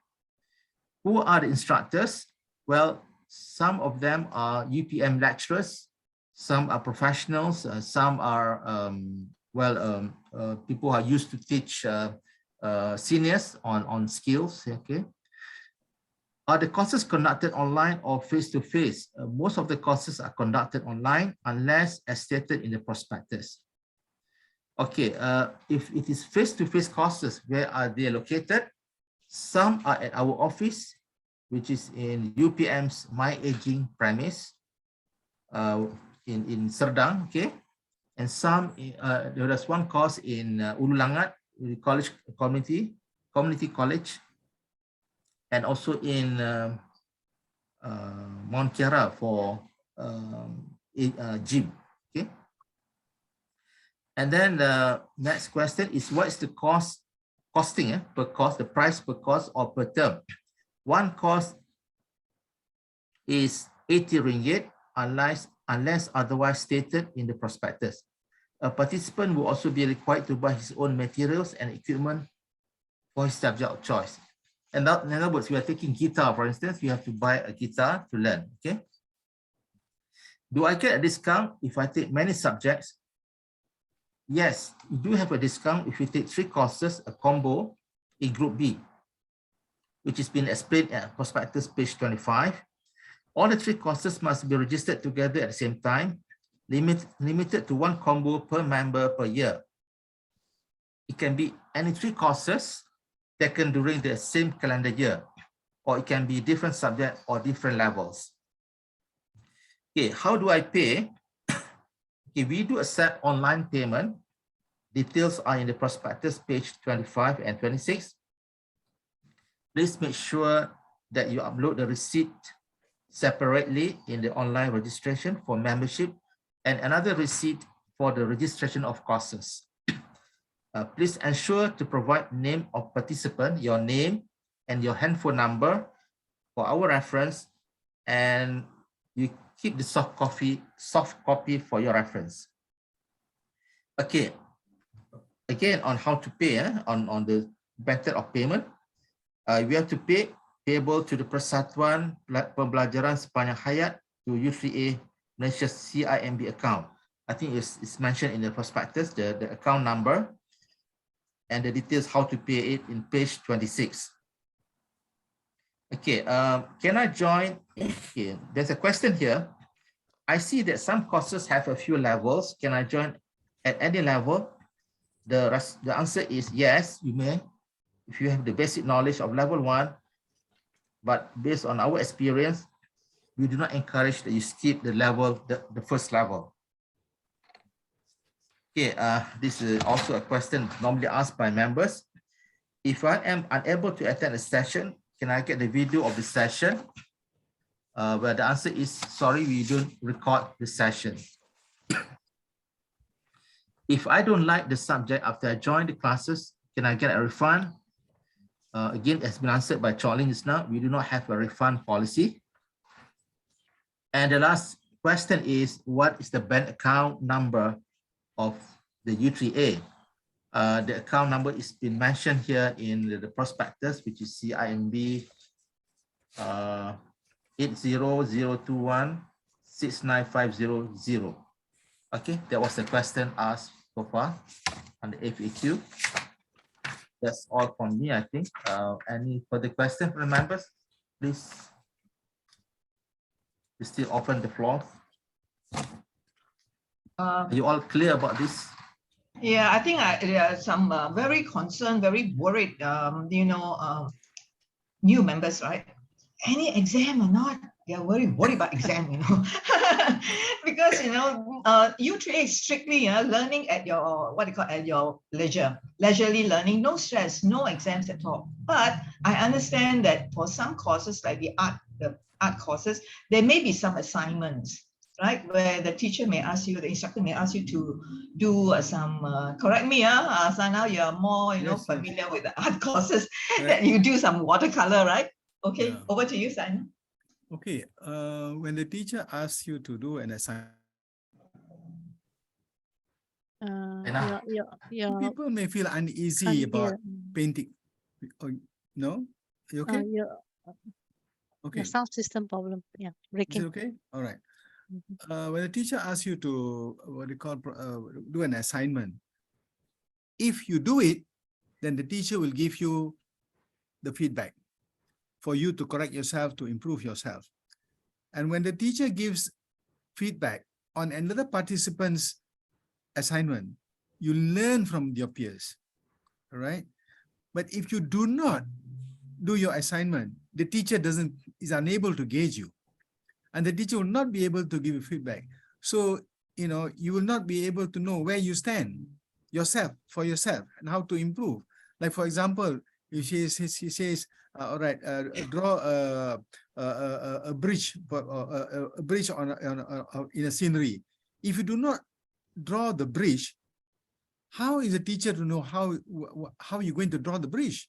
[SPEAKER 1] Who are the instructors? Well, some of them are UPM lecturers, some are professionals, some are people who are used to teach seniors on skills. Okay. Are the courses conducted online or face-to-face? Most of the courses are conducted online unless as stated in the prospectus. Okay, if it is face-to-face courses, where are they located? Some are at our office, which is in UPM's My Aging premise in Serdang, okay? And some, there is one course in Ulu Langat, College Community College, and also in Mount Kiara for gym. Okay. And then the next question is, what is the costing per course, the price per course or per term? One course is 80 ringgit unless otherwise stated in the prospectus. A participant will also be required to buy his own materials and equipment for his subject of choice. And in other words, we are taking guitar, for instance, you have to buy a guitar to learn. Okay. Do I get a discount if I take many subjects? Yes, you do have a discount if you take 3 courses, a combo in Group B, which has been explained at prospectus page 25. All the 3 courses must be registered together at the same time, limited to 1 combo per member per year. It can be any 3 courses taken during the same calendar year, or it can be different subject or different levels. Okay, how do I pay? Okay, we do accept online payment. Details are in the prospectus, page 25 and 26. Please make sure that you upload the receipt separately in the online registration for membership and another receipt for the registration of courses. Please ensure to provide name of participant, your name and your handphone number for our reference, and you keep the soft copy for your reference. Okay, again on how to pay, on the method of payment, we have to pay payable to the Persatuan Pembelajaran Sepanjang Hayat to U3A Malaysia CIMB account. I think it's mentioned in the prospectus, the account number and the details how to pay it in page 26. Okay, can I join? Okay, there's a question here. I see that some courses have a few levels. Can I join at any level? The answer is yes, you may, if you have the basic knowledge of level 1, but based on our experience, we do not encourage that you skip the level, the first level. Okay, this is also a question normally asked by members. If I am unable to attend a session, can I get the video of the session? Where the answer is, sorry, we don't record the session. If I don't like the subject after I join the classes, can I get a refund? Again, it's been answered by Cholin just now. We do not have a refund policy. And the last question is, what is the bank account number of the U3A? The account number is been mentioned here in the prospectus, which is CIMB 80021-69500. Okay, that was the question asked so far on the FAQ. That's all from me, I think. Any further questions from the members? Please. We still open the floor. Are you all clear about this?
[SPEAKER 2] Yeah, I think there are some very concerned, very worried, new members, right? Any exam or not? They're worried about exam, because U3A is strictly learning at your at your leisurely learning, no stress, no exams at all. But I understand that for some courses like the art courses, there may be some assignments, right, where the teacher may ask you, the instructor may ask you to do some, correct me, Sana, you're more familiar with the art courses, that you do some watercolor, right? Okay, yeah. Over to you, Sana.
[SPEAKER 11] Okay, when the teacher asks you to do an assignment, people may feel uneasy about painting. No? You okay? Okay.
[SPEAKER 7] The sound system problem. Yeah.
[SPEAKER 11] Is it okay? All right. When the teacher asks you to do an assignment, if you do it, then the teacher will give you the feedback for you to correct yourself, to improve yourself. And when the teacher gives feedback on another participant's assignment, you learn from your peers, all right? But if you do not do your assignment, the teacher is unable to gauge you, and the teacher will not be able to give you feedback. So, you will not be able to know where you stand for yourself and how to improve. Like, for example, if she says, all right, draw a bridge, in a scenery. If you do not draw the bridge, how is the teacher to know how you're going to draw the bridge?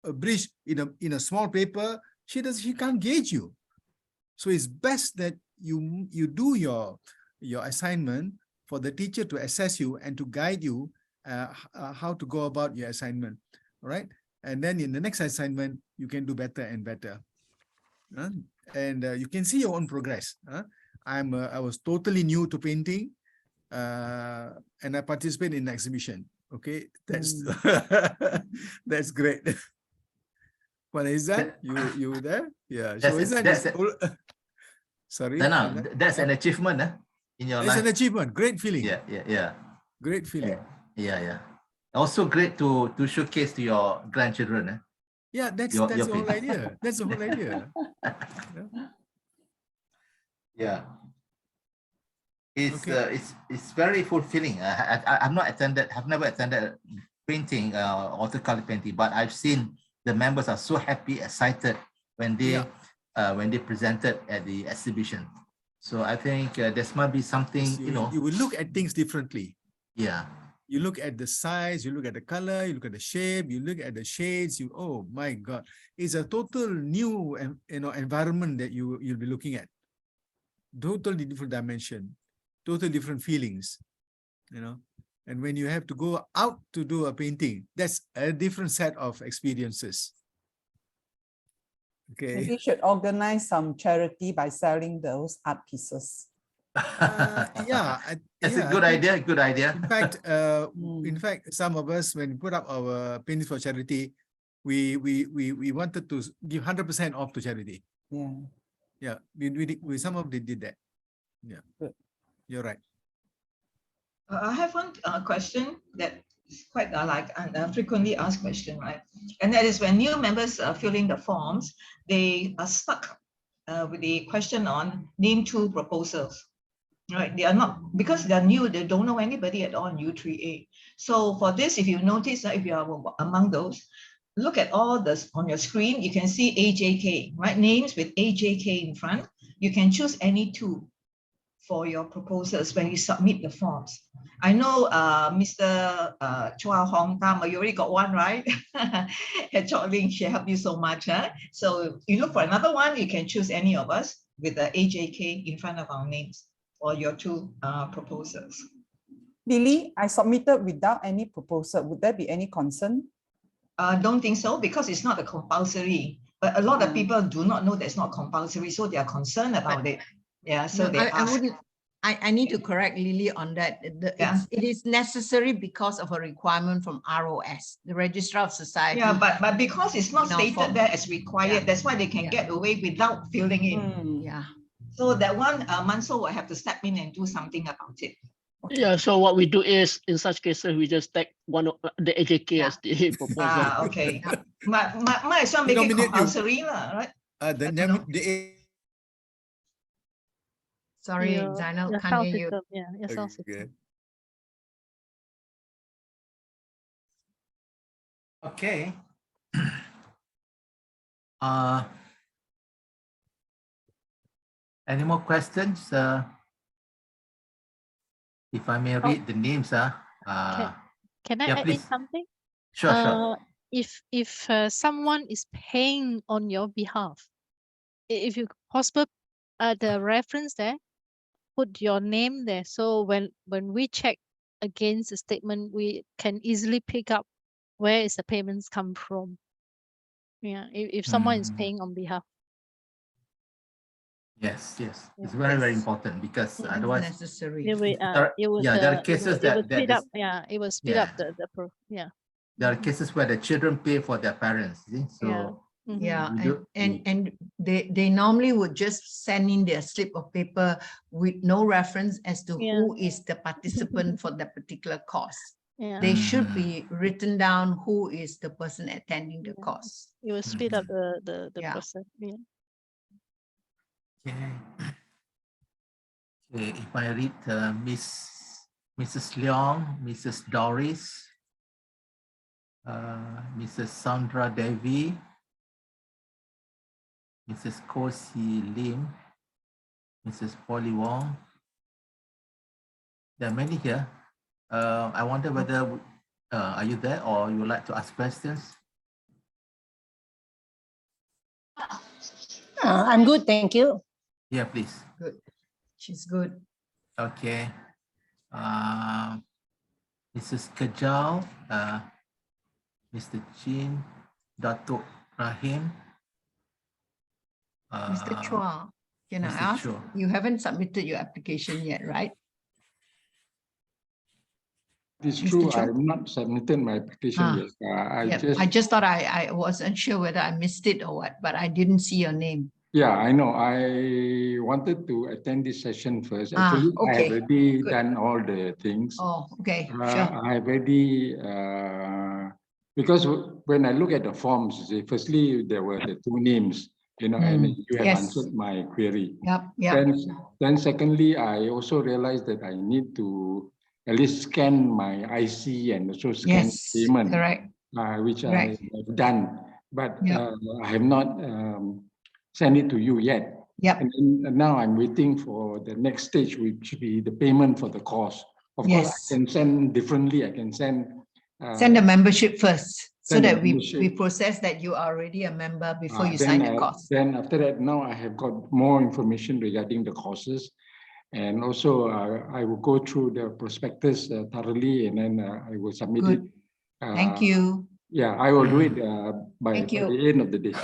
[SPEAKER 11] A bridge in a small paper, she can't gauge you. So it's best that you do your assignment for the teacher to assess you and to guide you how to go about your assignment, all right? And then in the next assignment, you can do better and better. And you can see your own progress. I was totally new to painting, and I participated in an exhibition. Okay, that's that's great. What is that? You there? Yeah. So sorry.
[SPEAKER 1] No, that's an achievement in your life.
[SPEAKER 11] It's an achievement. Great feeling.
[SPEAKER 1] Yeah.
[SPEAKER 11] Great feeling.
[SPEAKER 1] Yeah. Also great to showcase to your grandchildren. Eh?
[SPEAKER 11] Yeah, that's the whole idea. That's the whole idea.
[SPEAKER 1] Yeah. It's very fulfilling. I've never attended painting, watercolor painting, but I've seen the members are so happy, excited when they presented at the exhibition. So I think there must be something,
[SPEAKER 11] you will look at things differently.
[SPEAKER 1] Yeah.
[SPEAKER 11] You look at the size, you look at the color, you look at the shape, you look at the shades. Oh my God, it's a total new environment that you'll be looking at. Totally different dimension, totally different feelings, And when you have to go out to do a painting, that's a different set of experiences. Okay.
[SPEAKER 3] Maybe you should organize some charity by selling those art pieces.
[SPEAKER 1] That's a good idea. Good idea.
[SPEAKER 11] In fact, some of us, when we put up our paintings for charity, we wanted to give 100% off to charity.
[SPEAKER 3] Yeah.
[SPEAKER 11] We some of them did that. Yeah.
[SPEAKER 3] Good.
[SPEAKER 11] You're right.
[SPEAKER 2] I have one question that is quite a frequently asked question, right? And that is when new members are filling the forms, they are stuck with the question on name 2 proposals. Right, they are not, because they're new, they don't know anybody at all in U3A. So for this, if you notice, if you are among those, look at all this on your screen, you can see AJK, right? Names with AJK in front. You can choose any 2 for your proposals when you submit the forms. I know Mr. Chua Hong Tam, you already got one, right? At Chok Ling, she helped you so much. Huh? So you look for another one, you can choose any of us with the AJK in front of our names or your 2 proposals.
[SPEAKER 3] Lily, I submitted without any proposal. Would there be any concern?
[SPEAKER 2] Don't think so, because it's not a compulsory. But a lot of people do not know that's not compulsory, so they are concerned about it. Yeah, so
[SPEAKER 8] I need to correct Lily on that. It is necessary because of a requirement from ROS, the Registrar of Society.
[SPEAKER 2] Yeah, but because it's not stated there as required, that's why they can get away without filling in.
[SPEAKER 8] Yeah.
[SPEAKER 2] So that one, Manso will have to step in and do something about it.
[SPEAKER 10] Yeah, so what we do is, in such cases, we just take one of the AJK as the proposal.
[SPEAKER 2] Okay. Might as well make it compulsory, right?
[SPEAKER 8] Sorry, Zainal, can't hear you.
[SPEAKER 7] Yeah, your sound system.
[SPEAKER 1] Okay. Any more questions? If I may read the names.
[SPEAKER 7] Can I add in something?
[SPEAKER 1] Sure.
[SPEAKER 7] If someone is paying on your behalf, if you possible, the reference there, put your name there. So when we check against the statement, we can easily pick up where is the payments come from. Yeah, if someone is paying on behalf.
[SPEAKER 1] Yes. It's very, very important, because otherwise
[SPEAKER 8] necessary.
[SPEAKER 1] there are cases
[SPEAKER 7] it will speed up the
[SPEAKER 1] There are cases where the children pay for their parents. See? So
[SPEAKER 8] and they normally would just send in their slip of paper with no reference as to who is the participant for that particular course. They should be written down who is the person attending the course.
[SPEAKER 7] It will speed up the process. Yeah.
[SPEAKER 1] Okay, if I read Mrs. Leong, Mrs. Doris, Mrs. Sandra Devi, Mrs. Kosi Lim, Mrs. Polly Wong. There are many here. I wonder whether are you there, or you would like to ask questions?
[SPEAKER 12] I'm good, thank you.
[SPEAKER 1] Yeah, please.
[SPEAKER 8] Good. She's good.
[SPEAKER 1] Okay. Mrs. Kajal, Mr. Chin, Datuk Rahim.
[SPEAKER 8] Mr. Chua, can I ask?
[SPEAKER 1] Chua.
[SPEAKER 8] You haven't submitted your application yet, right?
[SPEAKER 4] It's true. I have not submitted my application yet.
[SPEAKER 8] I just thought I wasn't sure whether I missed it or what, but I didn't see your name.
[SPEAKER 4] Yeah, I know. I wanted to attend this session first. Actually, I have already done all the things.
[SPEAKER 8] Oh, okay, sure.
[SPEAKER 4] I have already, because when I look at the forms, firstly, there were the two names, and you have answered my query.
[SPEAKER 8] Yep.
[SPEAKER 4] Then secondly, I also realized that I need to at least scan my IC and also scan payment,
[SPEAKER 8] correct.
[SPEAKER 4] Which I have done, but I have not sent it to you yet. And now I'm waiting for the next stage, which will be the payment for the course. Of course, I can send differently. I can send
[SPEAKER 8] the membership first, so that we process that you are already a member before you sign the course.
[SPEAKER 4] Then after that, now I have got more information regarding the courses, and also I will go through the prospectus thoroughly, and then I will submit it.
[SPEAKER 8] Thank you.
[SPEAKER 4] Yeah, I will do it by the end of the day.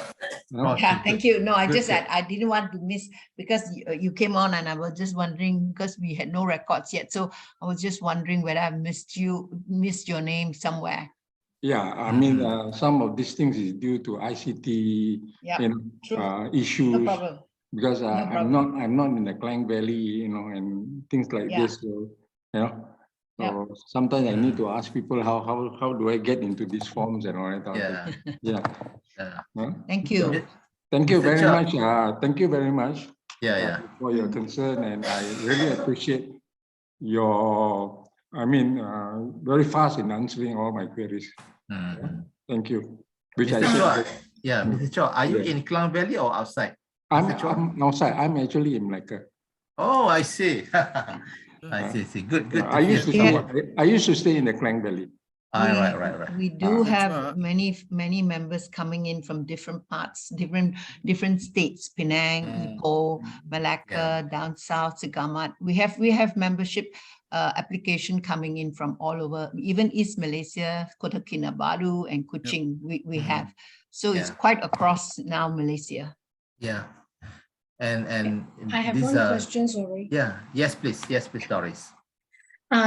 [SPEAKER 8] Yeah, thank you. No, I just I didn't want to miss, because you came on and I was just wondering, because we had no records yet. So I was just wondering whether I missed your name somewhere.
[SPEAKER 4] Yeah, I mean, some of these things is due to ICT issues.
[SPEAKER 8] No problem.
[SPEAKER 4] Because I'm not in the Klang Valley, and things like this. So, so sometimes I need to ask people how do I get into these forms and all that.
[SPEAKER 8] Thank you.
[SPEAKER 4] Thank you very much. Thank you very much.
[SPEAKER 1] For
[SPEAKER 4] your concern, and I really appreciate your. I mean, very fast in answering all my queries. Thank you.
[SPEAKER 1] Mr. Cho, are you in Klang Valley or outside?
[SPEAKER 4] I'm outside. I'm actually in Malacca.
[SPEAKER 1] Oh, I see. I see. Good.
[SPEAKER 4] I used to stay in the Klang Valley.
[SPEAKER 1] Right.
[SPEAKER 8] We do have many members coming in from different parts, different states: Penang, Ipoh, Malacca, down south, Segamat. We have membership application coming in from all over, even East Malaysia, Kota Kinabalu and Kuching. We have, so it's quite across now Malaysia.
[SPEAKER 1] Yeah. And
[SPEAKER 6] I have one question, sorry.
[SPEAKER 1] Yes, please, Doris.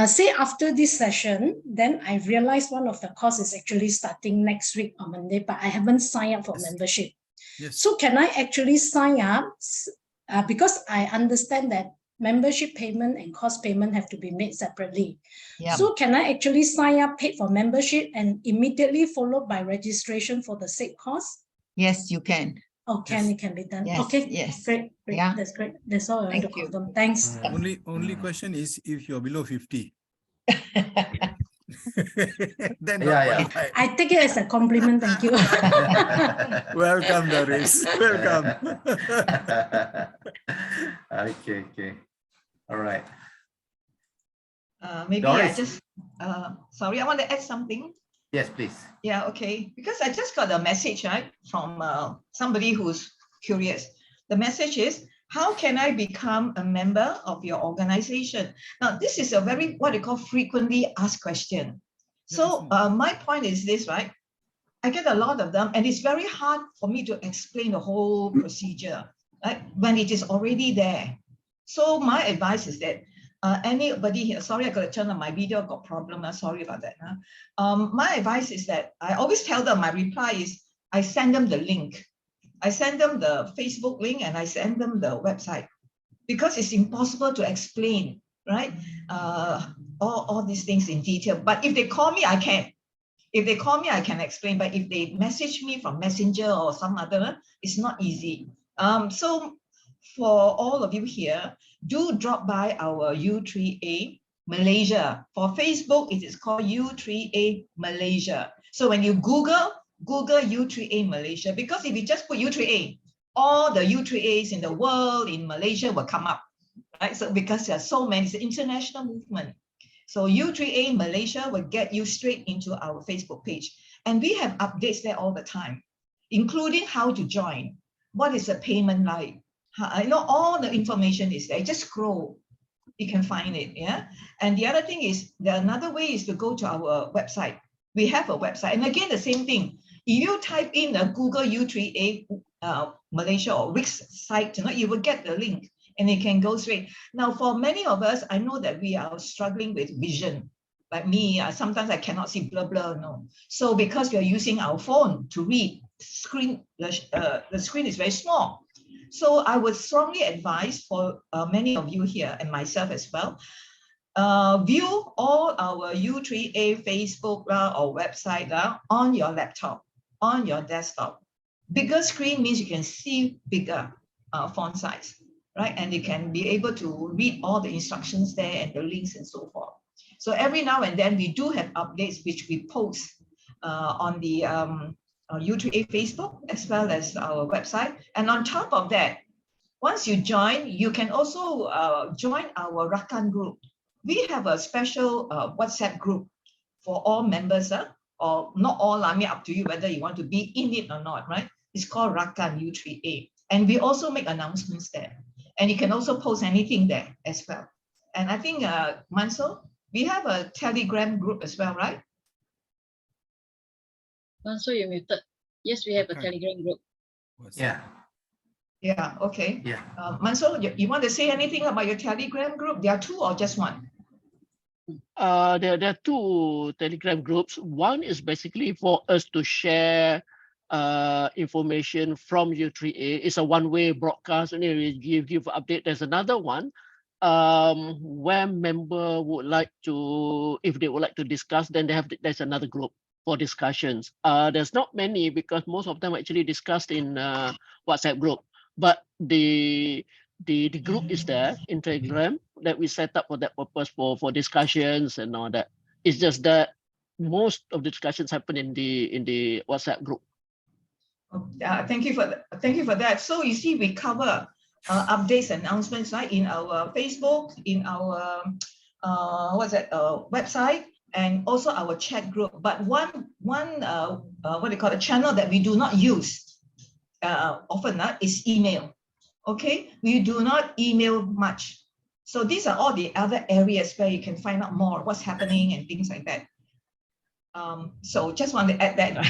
[SPEAKER 6] Say after this session, then I realized one of the course is actually starting next week on Monday, but I haven't signed up for membership. So can I actually sign up? Because I understand that membership payment and course payment have to be made separately. So can I actually sign up, paid for membership, and immediately followed by registration for the said course?
[SPEAKER 8] Yes, you can.
[SPEAKER 6] Oh, it can be done.
[SPEAKER 8] Yes,
[SPEAKER 6] okay,
[SPEAKER 8] yes.
[SPEAKER 6] Great.
[SPEAKER 8] Yeah.
[SPEAKER 6] That's great. That's all I want to confirm. Thanks.
[SPEAKER 11] Only question is if you're below 50. Then
[SPEAKER 6] I take it as a compliment. Thank you.
[SPEAKER 11] Welcome, Doris. Welcome.
[SPEAKER 1] Okay. All right.
[SPEAKER 2] Maybe
[SPEAKER 1] Doris.
[SPEAKER 2] I just sorry, I want to add something.
[SPEAKER 1] Yes, please.
[SPEAKER 2] Yeah, okay. Because I just got a message, right, from somebody who's curious. The message is, how can I become a member of your organization? Now, this is a very, what they call frequently asked question. So my point is this, right? I get a lot of them, and it's very hard for me to explain the whole procedure, right, when it is already there. So my advice is that anybody here, sorry, I got to turn on my video, got problem, sorry about that. My advice is that I always tell them, my reply is, I send them the link. I send them the Facebook link and I send them the website, because it's impossible to explain, right? All these things in detail. But if they call me, I can. If they call me, I can explain. But if they message me from Messenger or some other, it's not easy. So for all of you here, do drop by our U3A Malaysia. For Facebook, it is called U3A Malaysia. So when you Google U3A Malaysia, because if you just put U3A, all the U3As in the world, in Malaysia will come up, right? So because there are so many, it's an international movement. So U3A Malaysia will get you straight into our Facebook page. And we have updates there all the time, including how to join. What is the payment like? I know all the information is there. Just scroll, you can find it, yeah? And the other thing is, another way is to go to our website. We have a website. And again, the same thing. If you type in a Google U3A Malaysia or Wix site, you will get the link and it can go straight. Now, for many of us, I know that we are struggling with vision. Like me, sometimes I cannot see blur, no. So because we are using our phone to read, the screen is very small. So I would strongly advise for many of you here and myself as well, view all our U3A Facebook or website on your laptop, on your desktop. Bigger screen means you can see bigger font size, right? And you can be able to read all the instructions there and the links and so forth. So every now and then we do have updates which we post on the U3A Facebook as well as our website. And on top of that, once you join, you can also join our Rakan group. We have a special WhatsApp group for all members, or not all, I mean, up to you whether you want to be in it or not, right? It's called Rakan U3A. And we also make announcements there. And you can also post anything there as well. And I think, Mansur, we have a Telegram group as well, right?
[SPEAKER 5] Mansur, you're muted. Yes, we have a Telegram group.
[SPEAKER 1] Yeah.
[SPEAKER 2] Yeah, okay.
[SPEAKER 1] Yeah.
[SPEAKER 2] Mansur, you want to say anything about your Telegram group? There are two or just one?
[SPEAKER 10] There are two Telegram groups. One is basically for us to share information from U3A. It's a one-way broadcast, and we give update. There's another one where member would like to, if they would like to discuss, then there's another group for discussions. There's not many because most of them actually discussed in WhatsApp group, but the group is there in Telegram that we set up for that purpose for discussions and all that. It's just that most of the discussions happen in the WhatsApp group.
[SPEAKER 2] Thank you for that. So you see, we cover updates, announcements, right, in our Facebook, in our website, and also our chat group. But one what do you call, a channel that we do not use often is email. Okay, we do not email much. So these are all the other areas where you can find out more what's happening and things like that. So just want to add that, right?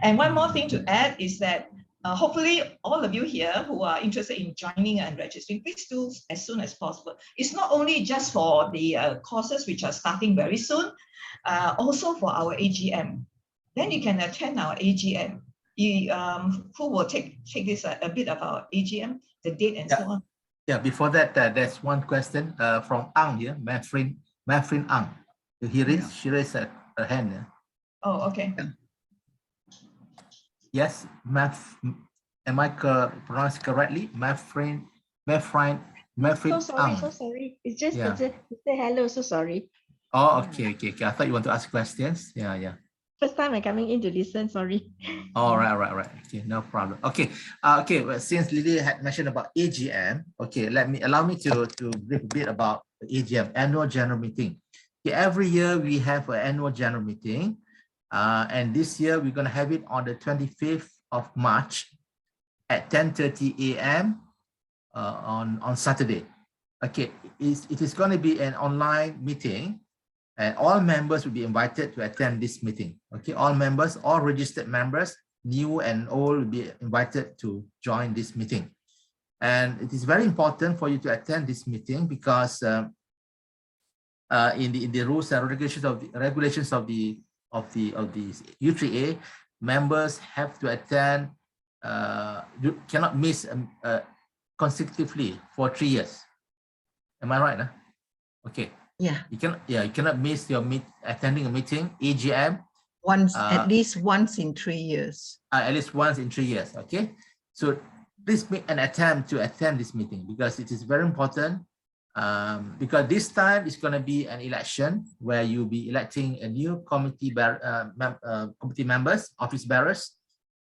[SPEAKER 2] And one more thing to add is that hopefully all of you here who are interested in joining and registering, please do as soon as possible. It's not only just for the courses which are starting very soon, also for our AGM. Then you can attend our AGM. Who will take this a bit of our AGM, the date and so on?
[SPEAKER 1] Yeah, before that, there's one question from Ang here, Mafrin Ang. She raised her hand. Yeah.
[SPEAKER 2] Oh, okay.
[SPEAKER 1] Yes, am I pronounced correctly? Mafrin Ang.
[SPEAKER 13] So sorry. It's just to say hello, so sorry.
[SPEAKER 1] Oh, okay. I thought you want to ask questions. Yeah.
[SPEAKER 13] First time I'm coming in to listen, sorry.
[SPEAKER 1] All right. Okay, no problem. Okay, well, since Lily had mentioned about AGM, okay, allow me to brief a bit about the AGM, annual general meeting. Okay, every year we have an annual general meeting, and this year we're going to have it on the 25th of March at 10:30 a.m. On Saturday. Okay, it is going to be an online meeting, and all members will be invited to attend this meeting. Okay, all members, all registered members, new and old, will be invited to join this meeting. And it is very important for you to attend this meeting because in the rules and regulations of the U3A, members have to attend. You cannot miss consecutively for 3 years. Am I right? Okay.
[SPEAKER 8] Yeah.
[SPEAKER 1] You cannot miss your attending a meeting, AGM.
[SPEAKER 8] At least once in 3 years.
[SPEAKER 1] At least once in 3 years. Okay. So please make an attempt to attend this meeting because it is very important. Because this time it's going to be an election where you'll be electing a new committee members, office bearers,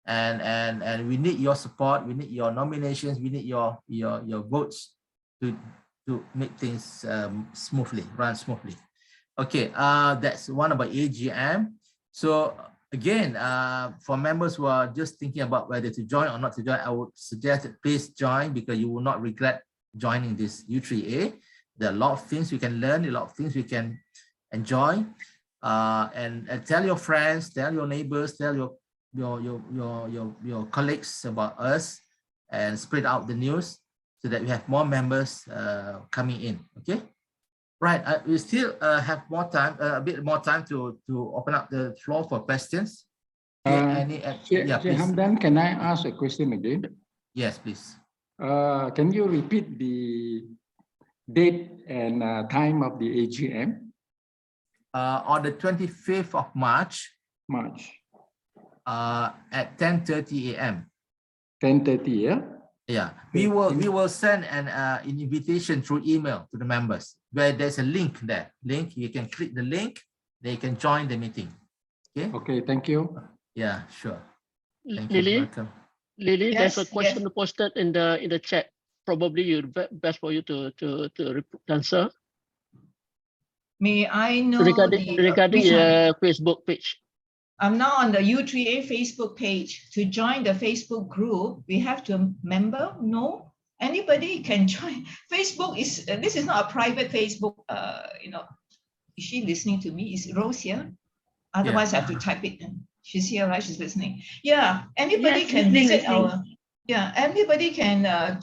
[SPEAKER 1] and we need your support. We need your nominations. We need your votes to make things run smoothly. Okay, that's one about AGM. So again, for members who are just thinking about whether to join or not to join, I would suggest that please join because you will not regret joining this U3A. There are a lot of things we can learn, a lot of things we can enjoy, and tell your friends, tell your neighbors, tell your colleagues about us, and spread out the news so that we have more members coming in. Okay, right. We still have more time, a bit more time to open up the floor for questions.
[SPEAKER 4] Hamdan, can I ask a question again?
[SPEAKER 1] Yes, please.
[SPEAKER 4] Can you repeat the date and time of the AGM?
[SPEAKER 1] On the 25th of March. At 10:30 a.m.
[SPEAKER 4] 10:30, yeah?
[SPEAKER 1] Yeah, we will send an invitation through email to the members where there's a link there. You can click the link, they can join the meeting. Okay.
[SPEAKER 4] Okay, thank you.
[SPEAKER 1] Yeah, sure. Thank
[SPEAKER 10] Lily,
[SPEAKER 1] you. Welcome.
[SPEAKER 10] Lily,
[SPEAKER 2] Yes,
[SPEAKER 10] there's a question posted in the chat. Probably best for you to answer.
[SPEAKER 2] May I know
[SPEAKER 10] regarding Facebook page?
[SPEAKER 2] I'm now on the U3A Facebook page. To join the Facebook group, we have to member? No, anybody can join. Facebook is, this is not a private Facebook, is she listening to me? Is Rose here? Otherwise I have to type it in. She's here, right? She's listening. Yeah, anybody can visit anybody can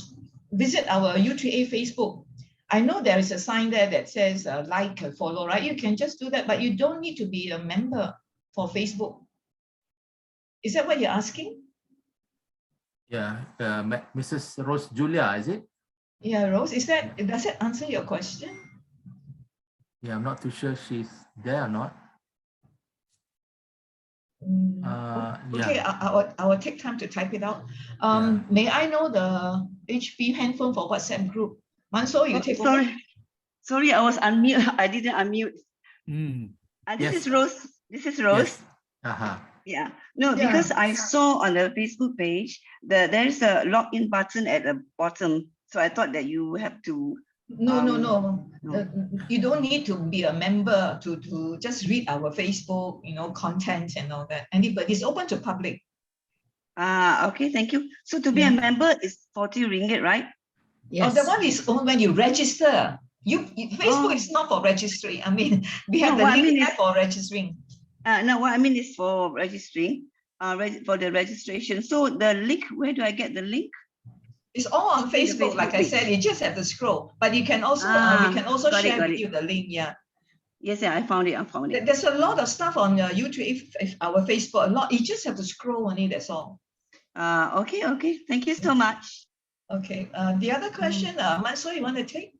[SPEAKER 2] visit our U3A Facebook. I know there is a sign there that says like and follow, right? You can just do that, but you don't need to be a member for Facebook. Is that what you're asking?
[SPEAKER 1] Yeah, Mrs. Rose Julia, is it?
[SPEAKER 2] Yeah, Rose, does that answer your question?
[SPEAKER 1] Yeah, I'm not too sure she's there or not.
[SPEAKER 2] Okay,
[SPEAKER 1] yeah.
[SPEAKER 2] I will take time to type it out. May I know the HP handphone for WhatsApp group? Manso, you take over.
[SPEAKER 14] Sorry, I was unmute. I didn't unmute. This is Rose. This is Rose.
[SPEAKER 1] Yes.
[SPEAKER 14] Yeah. No, because I saw on the Facebook page that there is a login button at the bottom. So I thought that you have to.
[SPEAKER 2] No. You don't need to be a member to just read our Facebook, content and all that. It's open to public.
[SPEAKER 14] Okay, thank you. So to be a member is 40 ringgit, right?
[SPEAKER 2] Yes. Oh, the one is only when you register. Facebook is not for registering. I mean, we have the link there for registering.
[SPEAKER 14] No, what I mean is for registering, for the registration. So the link, where do I get the link?
[SPEAKER 2] It's all on Facebook, like I said. You just have to scroll, but you can also we can also share with you the link. Yeah.
[SPEAKER 14] Yes, I found it.
[SPEAKER 2] There's a lot of stuff on YouTube, our Facebook. A lot. You just have to scroll only. That's all.
[SPEAKER 14] Okay. Thank you so much.
[SPEAKER 2] Okay. The other question, Manso, you want to take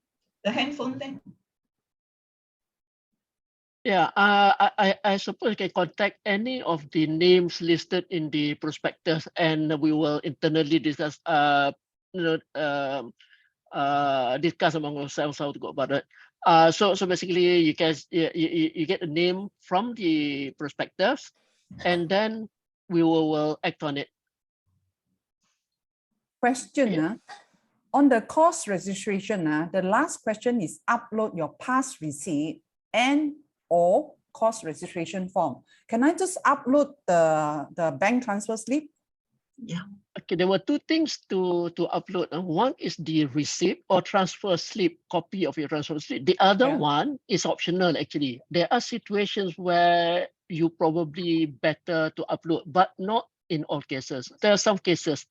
[SPEAKER 2] the handphone thing?
[SPEAKER 10] Yeah, I suppose you can contact any of the names listed in the prospectus, and we will internally discuss. Discuss among ourselves how to go about it. So basically, you guys you get a name from the prospectus, and then we will act on it.
[SPEAKER 3] Question. On the course registration, the last question is upload your past receipt and or course registration form. Can I just upload the bank transfer slip?
[SPEAKER 2] Yeah.
[SPEAKER 10] Okay, there were two things to upload. One is the receipt or transfer slip, copy of your transfer slip. The other one is optional, actually. There are situations where you probably better to upload, but not in all cases. There are some cases.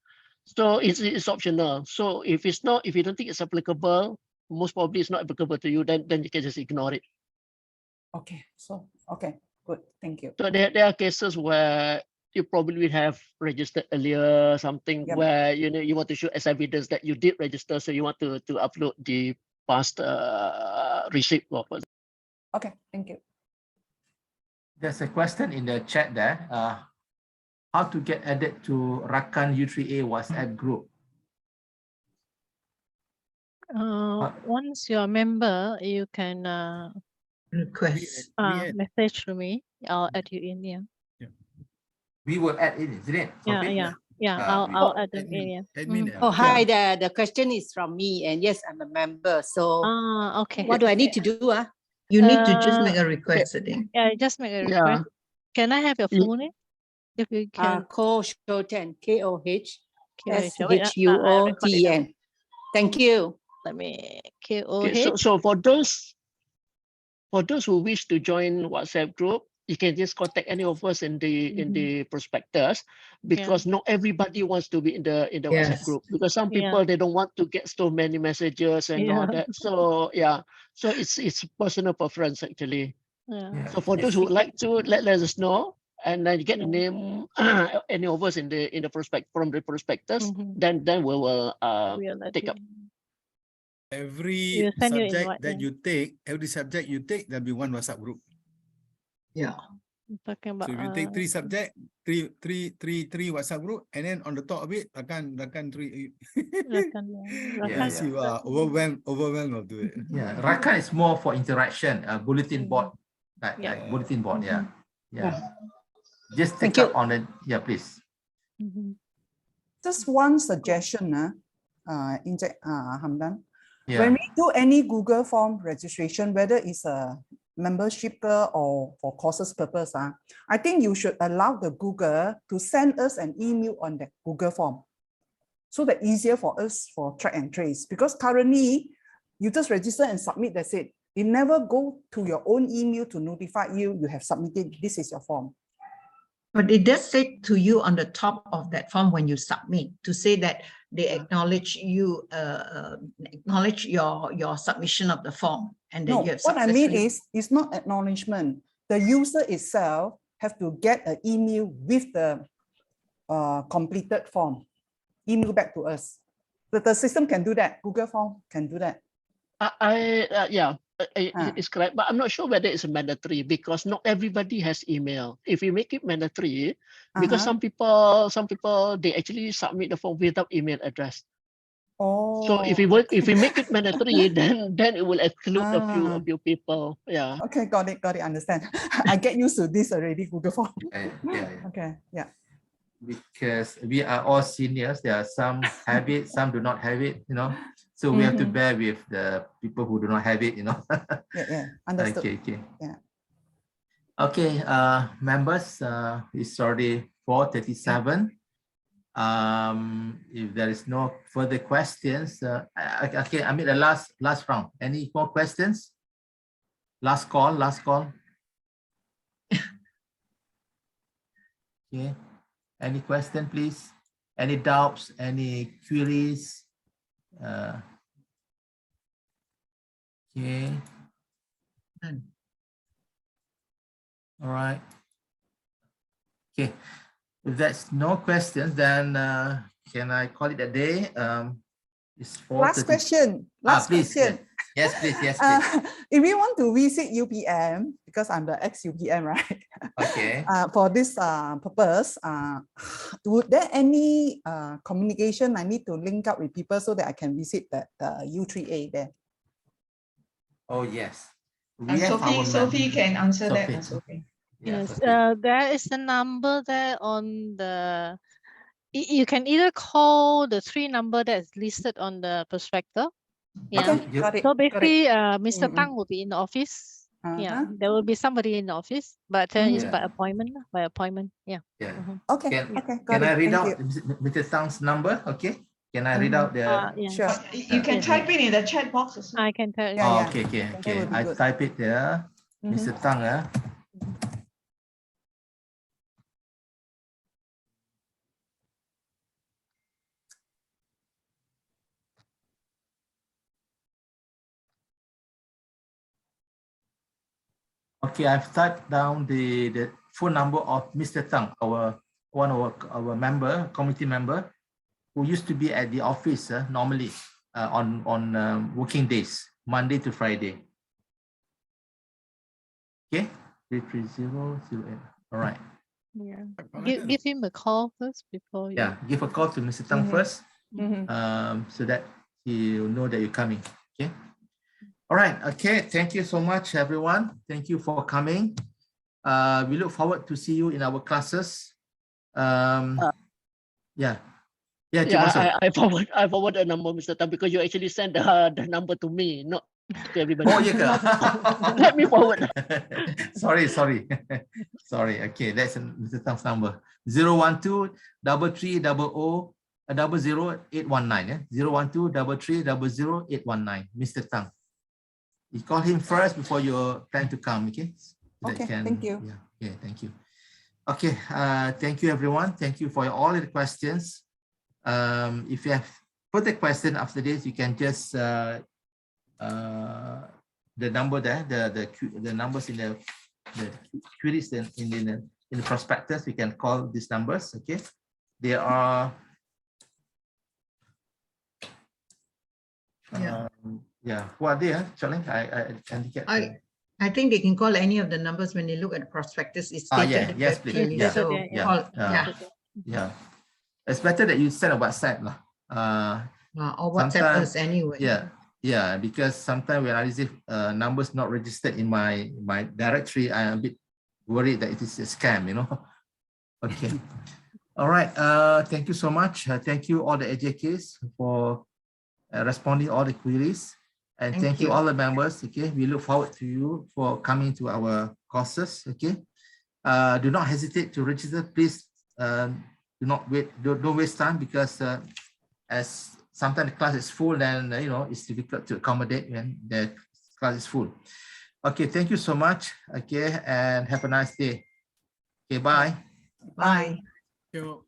[SPEAKER 10] So it's optional. So if you don't think it's applicable, most probably it's not applicable to you, then you can just ignore it.
[SPEAKER 3] Okay, good, thank you.
[SPEAKER 10] So there are cases where you probably have registered earlier, something where you want to show as evidence that you did register, so you want to upload the past receipt.
[SPEAKER 3] Okay, thank you.
[SPEAKER 1] There's a question in the chat there. How to get added to Rakan U3A WhatsApp group?
[SPEAKER 7] Once you're a member, you can
[SPEAKER 2] request
[SPEAKER 7] message to me. I'll add you in. Yeah.
[SPEAKER 1] We will add in, isn't it?
[SPEAKER 7] I'll add them in.
[SPEAKER 12] Oh, hi. The question is from me, and yes, I'm a member. So,
[SPEAKER 7] okay.
[SPEAKER 12] What do I need to do?
[SPEAKER 2] You need to just make a request, I think.
[SPEAKER 7] Yeah, just make a request. Can I have your full name? If you can.
[SPEAKER 12] Kohshuoten, KOHSHUOTEN. Thank you.
[SPEAKER 7] Let me KOH.
[SPEAKER 10] Okay, so for those who wish to join WhatsApp group, you can just contact any of us in the prospectus, because not everybody wants to be in the WhatsApp group, because some people they don't want to get so many messages and all that. So so it's personal preference, actually. So for those who would like to, let us know. and then you get the name any of us in the from the prospectus, then we will take up.
[SPEAKER 11] Every subject that you take, there'll be one WhatsApp group.
[SPEAKER 2] Yeah.
[SPEAKER 7] Talking about,
[SPEAKER 11] so if you take three subject, three WhatsApp group, and then on the top of it, rakan three.
[SPEAKER 1] Yeah.
[SPEAKER 11] You are overwhelmed of it.
[SPEAKER 1] Yeah, rakan is more for interaction, bulletin board, like bulletin board. Yeah. Just take up on it. Yeah, please.
[SPEAKER 3] Just one suggestion, Hamdan.
[SPEAKER 1] Yeah.
[SPEAKER 3] When we do any Google form registration, whether it's a membership or for courses purpose, I think you should allow the Google to send us an email on the Google form, so that easier for us for track and trace. Because currently, you just register and submit, that's it. It never go to your own email to notify you have submitted, this is your form.
[SPEAKER 2] But it does say to you on the top of that form when you submit to say that they acknowledge you, acknowledge your submission of the form, and then you have
[SPEAKER 3] what I
[SPEAKER 2] successfully.
[SPEAKER 3] mean is, it's not acknowledgement. The user itself have to get an email with the completed form, email back to us. The system can do that. Google form can do that.
[SPEAKER 10] It's correct, but I'm not sure whether it's mandatory, because not everybody has email. If we make it mandatory, because some people they actually submit the form without email address.
[SPEAKER 3] Oh.
[SPEAKER 10] So if we make it mandatory, then it will exclude a few people. Yeah.
[SPEAKER 3] Okay, got it, understand. I get used to this already, Google form.
[SPEAKER 1] Yeah.
[SPEAKER 3] Okay, yeah.
[SPEAKER 1] Because we are all seniors, there are some have it, some do not have it, So we have to bear with the people who do not have it,
[SPEAKER 3] Yeah, understood.
[SPEAKER 1] Okay.
[SPEAKER 3] Yeah.
[SPEAKER 1] Okay, members, it's already 4:37. If there is no further questions, okay, I mean the last round. Any more questions? Last call. Okay. Any question, please? Any doubts? Any queries? Okay. All right. Okay. If there's no questions, then can I call it a day? It's 4:30.
[SPEAKER 3] Last question.
[SPEAKER 1] Please. Yes, please.
[SPEAKER 3] If you want to visit UPM, because I'm the ex-UPM, right?
[SPEAKER 1] Okay.
[SPEAKER 3] For this purpose, would there any communication I need to link up with people so that I can visit the U3A there?
[SPEAKER 1] Oh, yes.
[SPEAKER 2] Sophie can answer
[SPEAKER 1] Sophie.
[SPEAKER 2] that. Sophie.
[SPEAKER 7] Yes, there is a number there on the. You can either call the 3 number that is listed on the prospectus. Yeah.
[SPEAKER 3] Okay, got it.
[SPEAKER 7] So basically, Mr. Tang will be in the office. Yeah, there will be somebody in the office, but it's by appointment. Yeah.
[SPEAKER 3] Okay.
[SPEAKER 1] Can I read out Mr. Tang's number? Okay. Can I read out the?
[SPEAKER 3] Sure.
[SPEAKER 2] You can type it in the chat box as well.
[SPEAKER 7] I can tell.
[SPEAKER 1] Okay. I type it there. Mr. Tang. Okay, I've typed down the phone number of Mr. Tang, our committee member, who used to be at the office normally on working days, Monday to Friday. Okay, 33008. All right.
[SPEAKER 7] Yeah. Give him a call first before you.
[SPEAKER 1] Yeah, give a call to Mr. Tang first, so that he will know that you're coming. Okay. All right. Okay. Thank you so much, everyone. Thank you for coming. We look forward to see you in our classes. Yeah.
[SPEAKER 10] I forward the number, Mr. Tan, because you actually sent the number to me, not to everybody.
[SPEAKER 1] Oh, yeah.
[SPEAKER 10] Let me forward.
[SPEAKER 1] Sorry. Okay, that's Mr. Tang's number. 012-330-00819. 012-330-00819. Mr. Tang. You call him first before you plan to come, okay?
[SPEAKER 3] Okay, thank you.
[SPEAKER 1] Yeah, thank you. Okay, thank you, everyone. Thank you for all the questions. If you have further questions after this, you can just the number there, the numbers in the queries in the in the prospectus, we can call these numbers. Okay, they are what are they? Challenge.
[SPEAKER 8] I think they can call any of the numbers when they look at the prospectus. It's stated
[SPEAKER 1] yes, please. Yeah. It's better that you send a WhatsApp lah.
[SPEAKER 8] Or WhatsApp us anyway.
[SPEAKER 1] Yeah, because sometimes when I receive numbers not registered in my directory, I'm a bit worried that it is a scam, you know. Okay. All right. Thank you so much. Thank you all the AJKs for responding all the queries. And thank you all the members. Okay. We look forward to you for coming to our courses. Okay. Do not hesitate to register. Please do not wait. Don't waste time, because as sometimes the class is full, then you know it's difficult to accommodate when the class is full. Okay, thank you so much. Okay, and have a nice day. Okay, bye.
[SPEAKER 8] Bye.
[SPEAKER 11] Thank you.